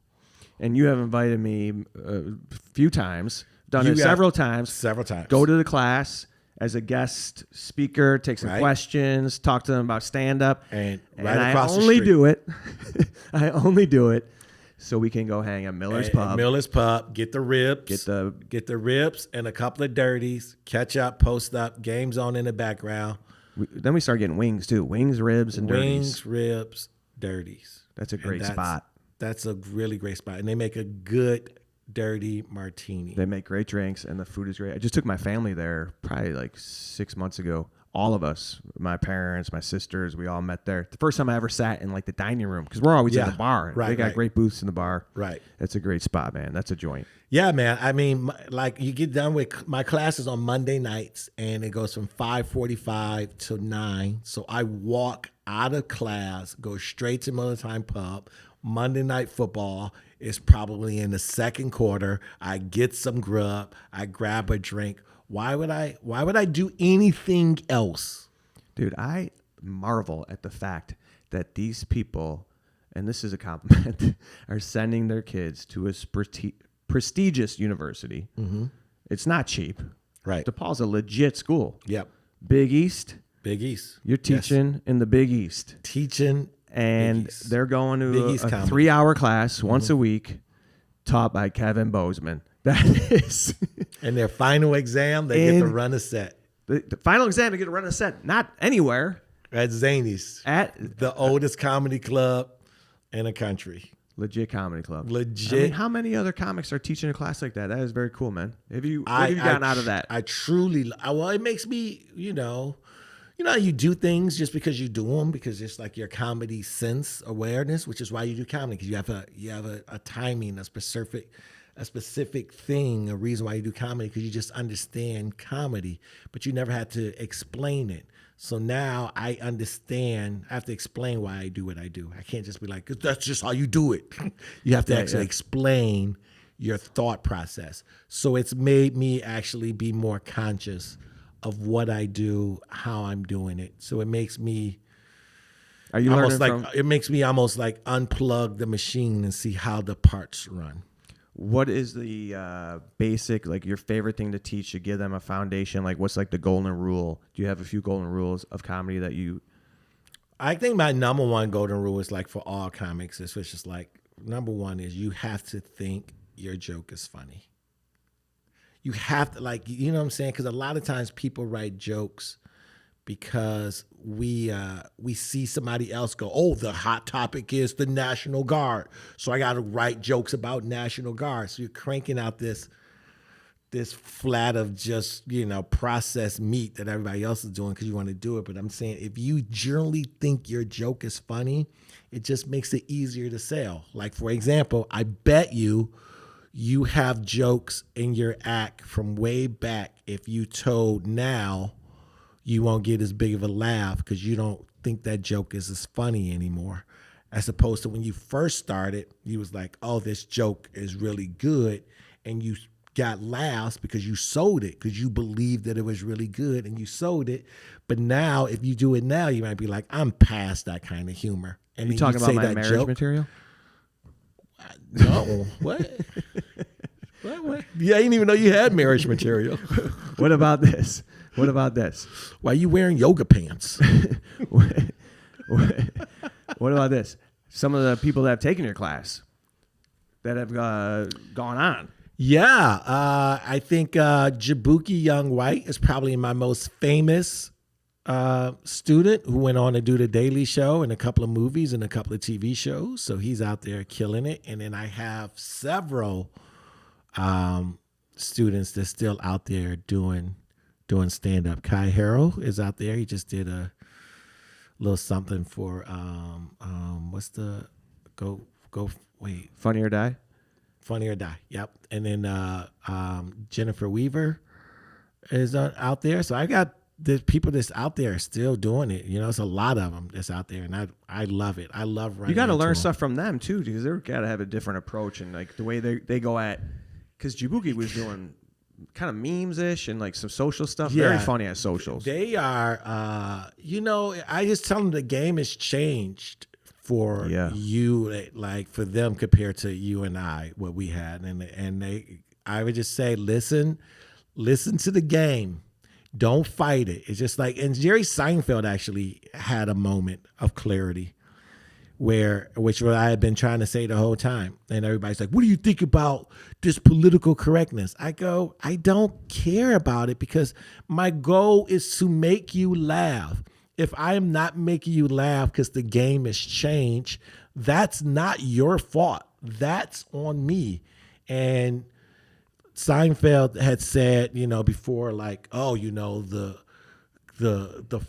Speaker 1: And you have invited me a few times, done it several times.
Speaker 2: Several times.
Speaker 1: Go to the class as a guest speaker, take some questions, talk to them about stand-up.
Speaker 2: And
Speaker 1: I only do it. I only do it so we can go hang at Miller's Pub.
Speaker 2: At Miller's Pub, get the ribs. Get the ribs and a couple of dirties. Catch up, post up, games on in the background.
Speaker 1: Then we start getting wings too. Wings, ribs, and dirties.
Speaker 2: Wings, ribs, dirties.
Speaker 1: That's a great spot.
Speaker 2: That's a really great spot. And they make a good dirty martini.
Speaker 1: They make great drinks, and the food is great. I just took my family there probably like 6 months ago. All of us, my parents, my sisters, we all met there. The first time I ever sat in like the dining room, because we're always in the bar.
Speaker 2: Right,
Speaker 1: they got great booths in the bar.
Speaker 2: Right.
Speaker 1: That's a great spot, man. That's a joint.
Speaker 2: Yeah, man. I mean, like you get done with my classes on Monday nights, and it goes from 5:45 to 9. So I walk out of class, go straight to Miller Time Pub. Monday Night Football is probably in the second quarter. I get some grub. I grab a drink. Why would I do anything else?
Speaker 1: Dude, I marvel at the fact that these people, and this is a compliment, are sending their kids to a prestigious university. Mm-hmm. It's not cheap.
Speaker 2: Right.
Speaker 1: DePaul's a legit school.
Speaker 2: Yep.
Speaker 1: Big East.
Speaker 2: Big East.
Speaker 1: You're teaching in the Big East.
Speaker 2: Teaching.
Speaker 1: And they're going to a 3-hour class once a week taught by Kevin Bozeman. That is.
Speaker 2: And their final exam, they get to run a set.
Speaker 1: The final exam, they get to run a set. Not anywhere.
Speaker 2: At Zany's. At the oldest comedy club in the country.
Speaker 1: Legit comedy club.
Speaker 2: Legit.
Speaker 1: I mean, how many other comics are teaching a class like that? That is very cool, man. What have you gotten out of that?
Speaker 2: I truly, well, it makes me, you know how you do things just because you do them, because it's like your comedy sense awareness, which is why you do comedy, because you have a timing, a specific thing, a reason why you do comedy, because you just understand comedy, but you never had to explain it. So now I understand. I have to explain why I do what I do. I can't just be like, that's just how you do it. You have to actually explain your thought process. So it's made me actually be more conscious of what I do, how I'm doing it. So it makes me it makes me almost like unplug the machine and see how the parts run.
Speaker 1: What is the basic, like your favorite thing to teach to give them a foundation? Like what's like the golden rule? Do you have a few golden rules of comedy that you...
Speaker 2: I think my number one golden rule is like for all comics. It's just like, number one is you have to think your joke is funny. You have to, like, you know what I'm saying? Because a lot of times people write jokes because we see somebody else go, oh, the hot topic is the National Guard, so I got to write jokes about National Guard. So you're cranking out this flat of just, processed meat that everybody else is doing because you want to do it. But I'm saying if you generally think your joke is funny, it just makes it easier to sell. Like, for example, I bet you have jokes in your act from way back. If you told now, you won't get as big of a laugh because you don't think that joke is as funny anymore. as opposed to when you first started, you was like, oh, this joke is really good. And you got laughs because you sold it, because you believed that it was really good and you sold it. But now, if you do it now, you might be like, I'm past that kind of humor. And
Speaker 1: you talking about my marriage material?
Speaker 2: No. What? What? Yeah, I didn't even know you had marriage material.
Speaker 1: What about this? What about this?
Speaker 2: Why are you wearing yoga pants?
Speaker 1: What about this? Some of the people that have taken your class that have gone on.
Speaker 2: Yeah, I think Jabuki Young White is probably my most famous student, who went on to do The Daily Show and a couple of movies and a couple of TV shows. So he's out there killing it. And then I have several students that's still out there doing stand-up. Kai Harrell is out there. He just did a little something for what's the wait,
Speaker 1: Funny or Die?
Speaker 2: Funny or Die. Yep. And then Jennifer Weaver is out there. So I got the people that's out there still doing it. You know, it's a lot of them that's out there, and I love it. I love running.
Speaker 1: You got to learn
Speaker 2: them.
Speaker 1: stuff from them too, because they're got to have a different approach and like the way they go at. Because Jabuki was doing kind of memes-ish and like some social stuff. Yeah, very funny at socials.
Speaker 2: They are, I just tell them the game has changed for you, like for them compared to you and I, what we had. I would just say, listen to the game. Don't fight it. It's just like, and Jerry Seinfeld actually had a moment of clarity which I had been trying to say the whole time. And everybody's like, what do you think about this political correctness? I go, I don't care about it, because my goal is to make you laugh. If I am not making you laugh because the game has changed, that's not your fault. That's on me. And Seinfeld had said, before, like, oh, the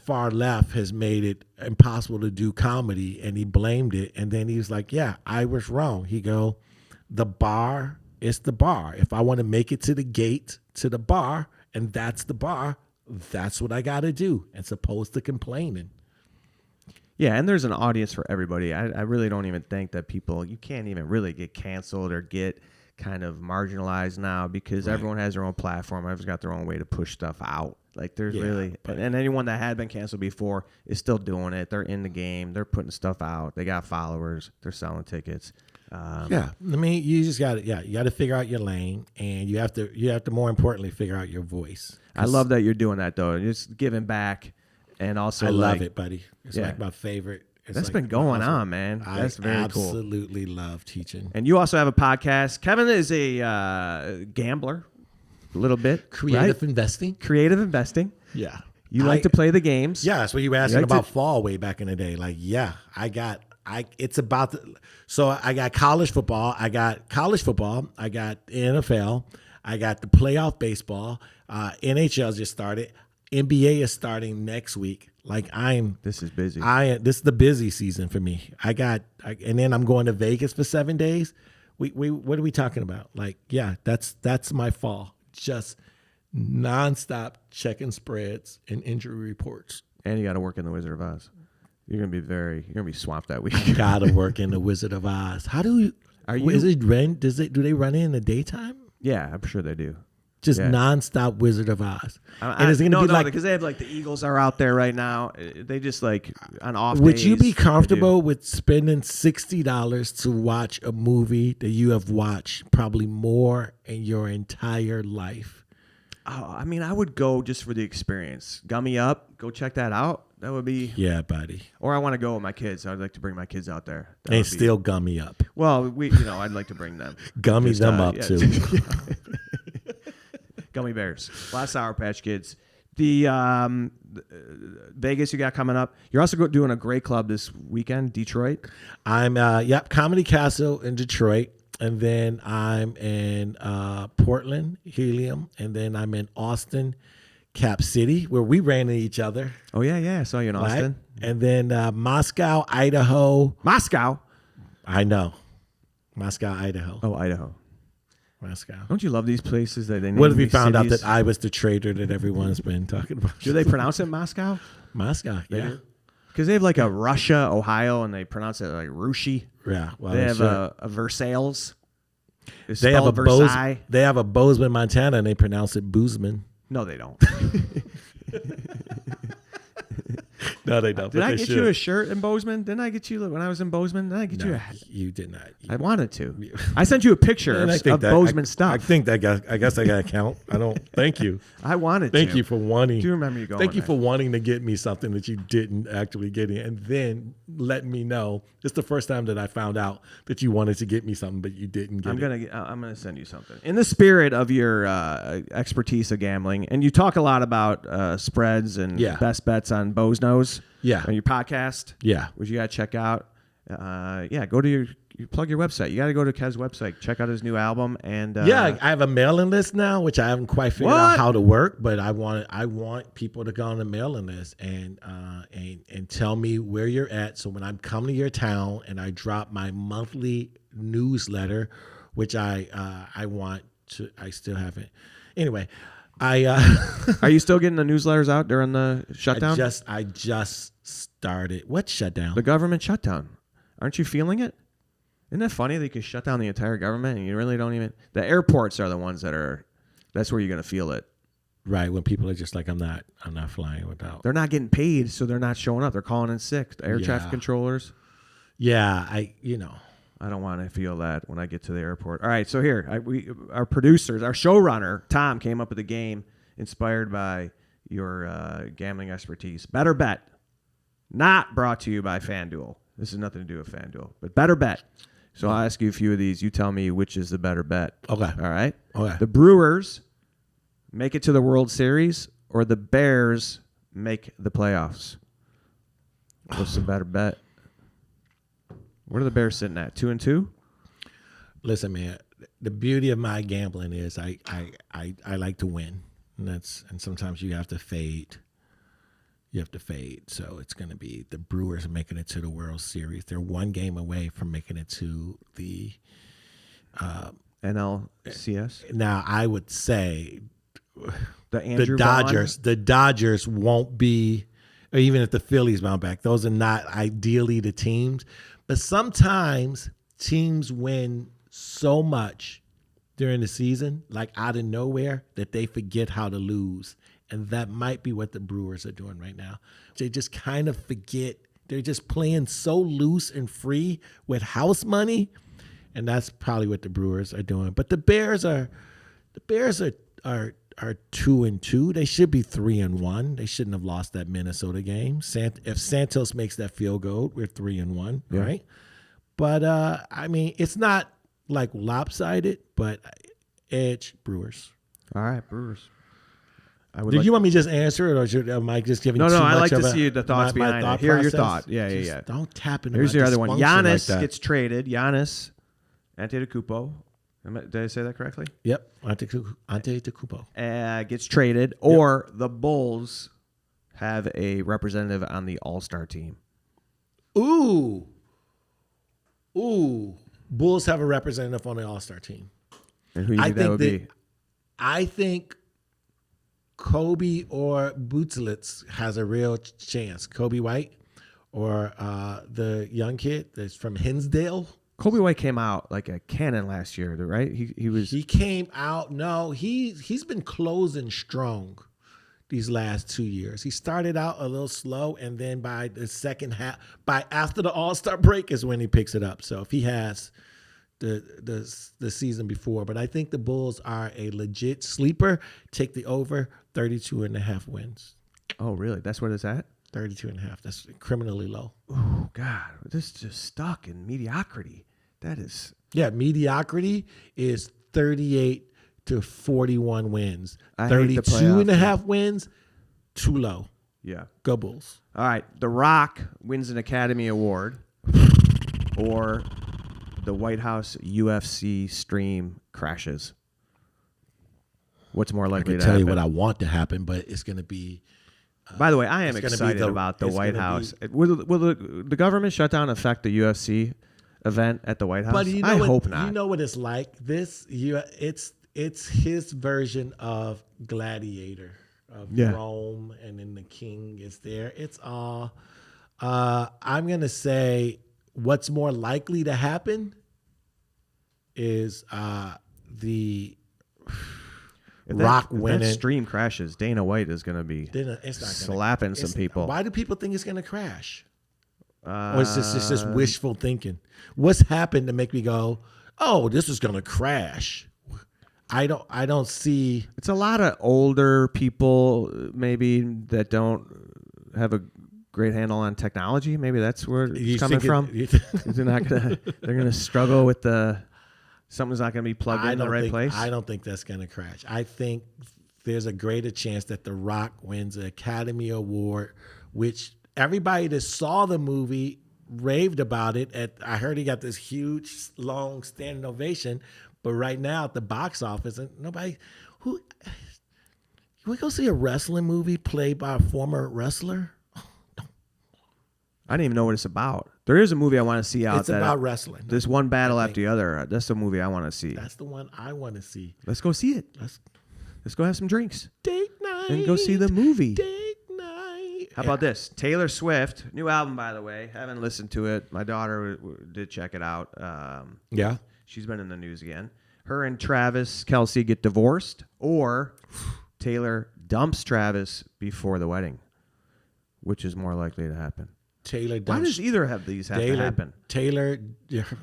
Speaker 2: far left has made it impossible to do comedy, and he blamed it. And then he was like, yeah, I was wrong. He go, the bar is the bar. If I want to make it to the gate, to the bar, and that's the bar, that's what I got to do, as opposed to complaining.
Speaker 1: Yeah, and there's an audience for everybody. I really don't even think that you can't even really get canceled or get kind of marginalized now, because everyone has their own platform. Everyone's got their own way to push stuff out. Like there's and anyone that had been canceled before is still doing it. They're in the game. They're putting stuff out. They got followers. They're selling tickets.
Speaker 2: You just got to, you got to figure out your lane, and you have to more importantly figure out your voice.
Speaker 1: I love that you're doing that though. Just giving back, and also
Speaker 2: I love it, buddy. It's like my favorite.
Speaker 1: That's been going on, man. That's very cool.
Speaker 2: I absolutely love teaching.
Speaker 1: And you also have a podcast. Kevin is a gambler, a little bit.
Speaker 2: Creative investing.
Speaker 1: Yeah. You like to play the games.
Speaker 2: Yeah, that's what you were asking about fall way back in the day. Like, yeah, so I got college football. I got NFL. I got the playoff baseball. NHL just started. NBA is starting next week. Like
Speaker 1: this is busy.
Speaker 2: This is the busy season for me. And then I'm going to Vegas for 7 days. What are we talking about? Like, yeah, that's my fall. Just nonstop checking spreads and injury reports.
Speaker 1: And you got to work in the Wizard of Oz. You're gonna be swamped that week.
Speaker 2: Gotta work in the Wizard of Oz. How do you? Do they run it in the daytime?
Speaker 1: Yeah, I'm sure they do.
Speaker 2: Just nonstop Wizard of Oz. And it's gonna be like,
Speaker 1: because they have like the Eagles are out there right now. They just like on off
Speaker 2: would
Speaker 1: days.
Speaker 2: You be comfortable with spending $60 to watch a movie that you have watched probably more in your entire life?
Speaker 1: Oh, I mean, I would go just for the experience. Gummy Up, go check that out. That would be
Speaker 2: buddy.
Speaker 1: Or I want to go with my kids. I'd like to bring my kids out there.
Speaker 2: And still Gummy Up.
Speaker 1: Well, I'd like to bring them.
Speaker 2: Gummy them up too.
Speaker 1: Gummy bears. A lot of Sour Patch Kids. The Vegas you got coming up. You're also doing a great club this weekend, Detroit.
Speaker 2: I'm Comedy Castle in Detroit, and then I'm in Portland, Helium, and then I'm in Austin, Cap City, where we ran into each other.
Speaker 1: Oh yeah, I saw you in Austin.
Speaker 2: And then Moscow, Idaho.
Speaker 1: Moscow.
Speaker 2: I know. Moscow, Idaho.
Speaker 1: Oh, Idaho.
Speaker 2: Moscow.
Speaker 1: Don't you love these places that they name?
Speaker 2: What if we found out that I was the traitor that everyone's been talking about?
Speaker 1: Do they pronounce it Moscow?
Speaker 2: Moscow, yeah.
Speaker 1: Because they have like a Russia, Ohio, and they pronounce it like Rushi.
Speaker 2: Yeah. Well,
Speaker 1: They have a Versailles. It's
Speaker 2: They have
Speaker 1: spelled
Speaker 2: a
Speaker 1: Versailles.
Speaker 2: They have a Bozeman, Montana, and they pronounce it Bozeman.
Speaker 1: No, they don't.
Speaker 2: No, they don't.
Speaker 1: Did I get you a shirt in Bozeman? Didn't I get you when I was in Bozeman? Didn't I get you a hat?
Speaker 2: You did not.
Speaker 1: I wanted to. I sent you a picture of Bozeman stuff.
Speaker 2: I think that I guess I got to count. I don't. Thank you.
Speaker 1: I wanted to.
Speaker 2: Thank you for wanting.
Speaker 1: Do you remember you going
Speaker 2: Thank you
Speaker 1: there?
Speaker 2: for wanting to get me something that you didn't actually get me, and then letting me know. It's the first time that I found out that you wanted to get me something, but you didn't get it.
Speaker 1: I'm gonna send you something in the spirit of your expertise of gambling, and you talk a lot about spreads and best bets on Boznos.
Speaker 2: Yeah.
Speaker 1: On your podcast.
Speaker 2: Yeah.
Speaker 1: Which you gotta check out. Go to you plug your website. You gotta go to Kev's website, check out his new album, and
Speaker 2: I have a mailing list now, which I haven't quite figured out how to work, but I want people to go on the mailing list and tell me where you're at. So when I'm coming to your town and I drop my monthly newsletter, which I still haven't. Anyway,
Speaker 1: Are you still getting the newsletters out during the shutdown?
Speaker 2: I just started. What shutdown?
Speaker 1: The government shutdown. Aren't you feeling it? Isn't that funny that you can shut down the entire government and you really don't even... The airports are the ones that's where you're going to feel it.
Speaker 2: Right, when people are just like, I'm not flying without.
Speaker 1: They're not getting paid, so they're not showing up. They're calling in sick. The air traffic controllers.
Speaker 2: Yeah,
Speaker 1: I don't want to feel that when I get to the airport. All right, so here, our producers, our showrunner, Tom, came up with a game inspired by your gambling expertise. Better Bet. Not brought to you by FanDuel. This has nothing to do with FanDuel, but Better Bet. So I'll ask you a few of these. You tell me which is the better bet.
Speaker 2: Okay.
Speaker 1: All right?
Speaker 2: Okay.
Speaker 1: The Brewers make it to the World Series or the Bears make the playoffs? What's the better bet? What are the Bears sitting at? 2-2?
Speaker 2: Listen, man, the beauty of my gambling is I like to win. And sometimes you have to fade. So it's going to be the Brewers making it to the World Series. They're one game away from making it to the
Speaker 1: NLCS.
Speaker 2: Now, I would say
Speaker 1: the
Speaker 2: Dodgers won't be, or even if the Phillies bounce back, those are not ideally the teams. But sometimes teams win so much during the season, like out of nowhere, that they forget how to lose. And that might be what the Brewers are doing right now. They just kind of forget. They're just playing so loose and free with house money. And that's probably what the Brewers are doing. But the Bears are 2-2. They should be 3-1. They shouldn't have lost that Minnesota game. If Santos makes that field goal, we're 3-1, right? But it's not like lopsided, but edge Brewers.
Speaker 1: All right, Brewers.
Speaker 2: Did you want me to just answer it, or am I just giving too much of
Speaker 1: I like to see the thoughts behind it. Hear your thought. Yeah.
Speaker 2: Don't tap into
Speaker 1: Here's
Speaker 2: my
Speaker 1: the other one.
Speaker 2: dysfunction
Speaker 1: Giannis gets traded. Giannis Antetokounmpo. Did I say that correctly?
Speaker 2: Yep. Antetokounmpo.
Speaker 1: Gets traded, or the Bulls have a representative on the All-Star team.
Speaker 2: Ooh. Bulls have a representative on the All-Star team.
Speaker 1: And who do you think that would be?
Speaker 2: I think Kobe or Butelitz has a real chance. Kobe White or the young kid that's from Hinsdale.
Speaker 1: Kobe White came out like a cannon last year, right? He
Speaker 2: came out. No, he's been closing strong these last 2 years. He started out a little slow, and then by the second half, after the All-Star break is when he picks it up. So if he has the season before, but I think the Bulls are a legit sleeper. Take the over 32.5 wins.
Speaker 1: Oh, really? That's what it's at?
Speaker 2: 32.5. That's criminally low.
Speaker 1: Oh, God. This is just stuck in mediocrity. That is.
Speaker 2: Yeah, mediocrity is 38 to 41 wins.
Speaker 1: 32.5
Speaker 2: wins, too low.
Speaker 1: Yeah.
Speaker 2: Go Bulls.
Speaker 1: All right. The Rock wins an Academy Award, or the White House UFC stream crashes. What's more likely to happen?
Speaker 2: I can tell you what I want to happen, but it's going to be...
Speaker 1: By the way, I am excited about the White House. Will the government shutdown affect the UFC event at the White House?
Speaker 2: But
Speaker 1: I hope not.
Speaker 2: You know what it's like? It's his version of Gladiator, of Rome, and then the king is there. It's all I'm going to say what's more likely to happen is the Rock
Speaker 1: if
Speaker 2: winning.
Speaker 1: that stream crashes, Dana White is going to be slapping some people.
Speaker 2: Why do people think it's going to crash? Or it's just wishful thinking? What's happened to make me go, oh, this is going to crash? I don't see.
Speaker 1: It's a lot of older people maybe that don't have a great handle on technology. Maybe that's where it's coming from. They're gonna struggle with something's not gonna be plugged in the right place.
Speaker 2: I don't think that's gonna crash. I think there's a greater chance that The Rock wins an Academy Award, which everybody that saw the movie raved about it. I heard he got this huge, long standing ovation. But right now at the box office, and nobody who we go see a wrestling movie played by a former wrestler.
Speaker 1: I didn't even know what it's about. There is a movie I want to see out.
Speaker 2: It's about wrestling.
Speaker 1: There's one battle after the other. That's the movie I want to see.
Speaker 2: That's the one I want to see.
Speaker 1: Let's go see it. Let's go have some drinks.
Speaker 2: Date night.
Speaker 1: And go see the movie.
Speaker 2: Date night.
Speaker 1: How about this? Taylor Swift, new album, by the way. Haven't listened to it. My daughter did check it out.
Speaker 2: Yeah.
Speaker 1: She's been in the news again. Her and Travis Kelce get divorced, or Taylor dumps Travis before the wedding, which is more likely to happen.
Speaker 2: Taylor
Speaker 1: dumps. Why does either of these have to happen?
Speaker 2: Taylor.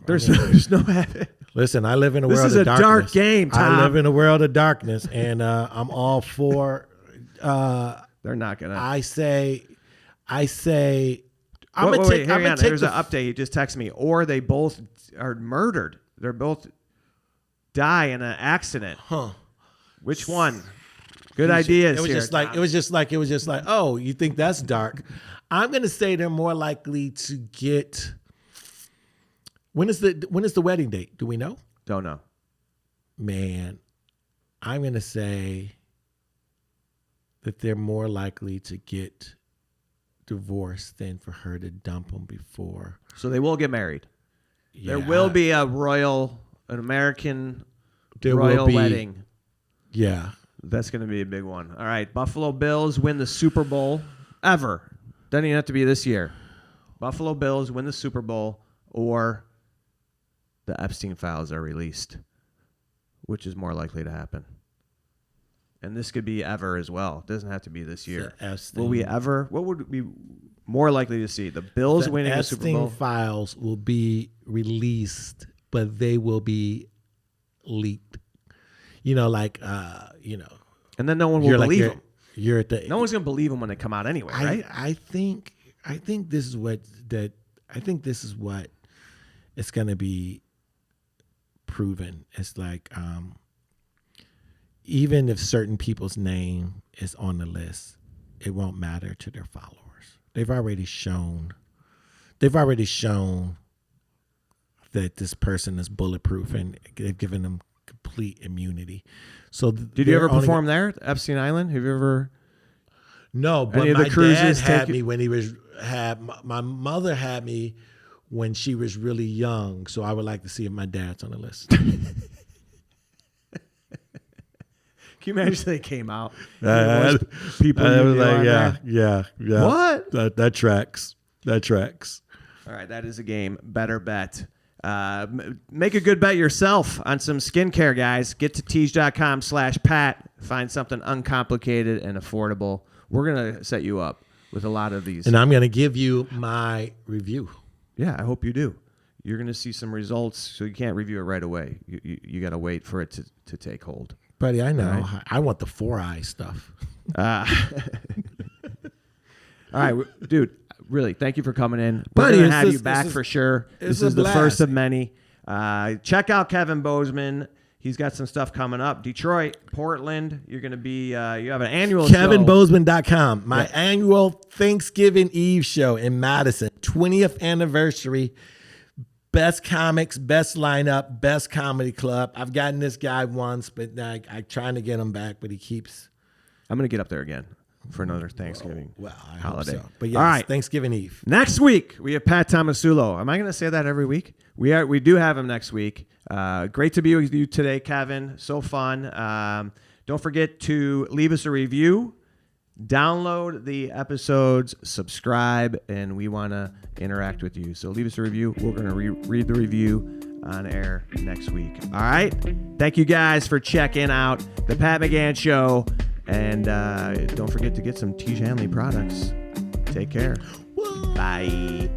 Speaker 1: There's no happen.
Speaker 2: Listen, I live in a world of darkness.
Speaker 1: This is a dark game, Tom.
Speaker 2: I live in a world of darkness, and I'm all for.
Speaker 1: They're not gonna.
Speaker 2: I say. I'm
Speaker 1: gonna take. Hang on. There's an update. He just texted me. Or they both are murdered. They're both die in an accident.
Speaker 2: Huh?
Speaker 1: Which one? Good ideas.
Speaker 2: It was just like. Oh, you think that's dark? I'm gonna say they're more likely to get. When is the wedding date? Do we know?
Speaker 1: Don't know.
Speaker 2: Man, I'm gonna say that they're more likely to get divorced than for her to dump him before.
Speaker 1: So they will get married.
Speaker 2: Yeah.
Speaker 1: There will be an American royal wedding.
Speaker 2: Yeah.
Speaker 1: That's going to be a big one. All right. Buffalo Bills win the Super Bowl ever. Doesn't even have to be this year. Buffalo Bills win the Super Bowl, or the Epstein files are released, which is more likely to happen. And this could be ever as well. It doesn't have to be this year. Will we ever? What would be more likely to see? The Bills winning the Super Bowl?
Speaker 2: Epstein files will be released, but they will be leaked. And
Speaker 1: then no one will believe them.
Speaker 2: No
Speaker 1: one's gonna believe them when they come out anyway, right?
Speaker 2: I think this is what it's gonna be proven. It's like even if certain people's name is on the list, it won't matter to their followers. They've already shown that this person is bulletproof, and they've given them complete immunity. So
Speaker 1: did you ever perform there at Epstein Island? Have you ever?
Speaker 2: No, but my dad had me when my mother had me when she was really young. So I would like to see if my dad's on the list.
Speaker 1: Can you imagine if they came out?
Speaker 2: People yeah.
Speaker 1: What?
Speaker 2: That tracks.
Speaker 1: All right, that is a game. Better bet. Make a good bet yourself on some skincare, guys. Get to tees.com/Pat. Find something uncomplicated and affordable. We're going to set you up with a lot of these.
Speaker 2: And I'm going to give you my review.
Speaker 1: Yeah, I hope you do. You're going to see some results, so you can't review it right away. You got to wait for it to take hold.
Speaker 2: Buddy, I know. Right? I want the 4-eye stuff.
Speaker 1: All right, dude. Really, thank you for coming in.
Speaker 2: Buddy,
Speaker 1: we're going to have you back for sure. This is the first of many. Check out Kevin Bozeman. He's got some stuff coming up. Detroit, Portland. You're going to be, you have an annual show.
Speaker 2: KevinBozeman.com. My annual Thanksgiving Eve show in Madison. 20th anniversary. Best comics, best lineup, best comedy club. I've gotten this guy once, but I'm trying to get him back, but he keeps.
Speaker 1: I'm going to get up there again for another Thanksgiving holiday.
Speaker 2: Hope so. But yes,
Speaker 1: all right.
Speaker 2: Thanksgiving Eve.
Speaker 1: Next week, we have Pat Tomasulo. Am I going to say that every week? We do have him next week. Great to be with you today, Kevin. So fun. Don't forget to leave us a review Download the episodes, subscribe, and we want to interact with you. So leave us a review. We're going to read the review on air next week. All right? Thank you guys for checking out the Pat McGann Show. And don't forget to get some T. Hanley products. Take care. Bye.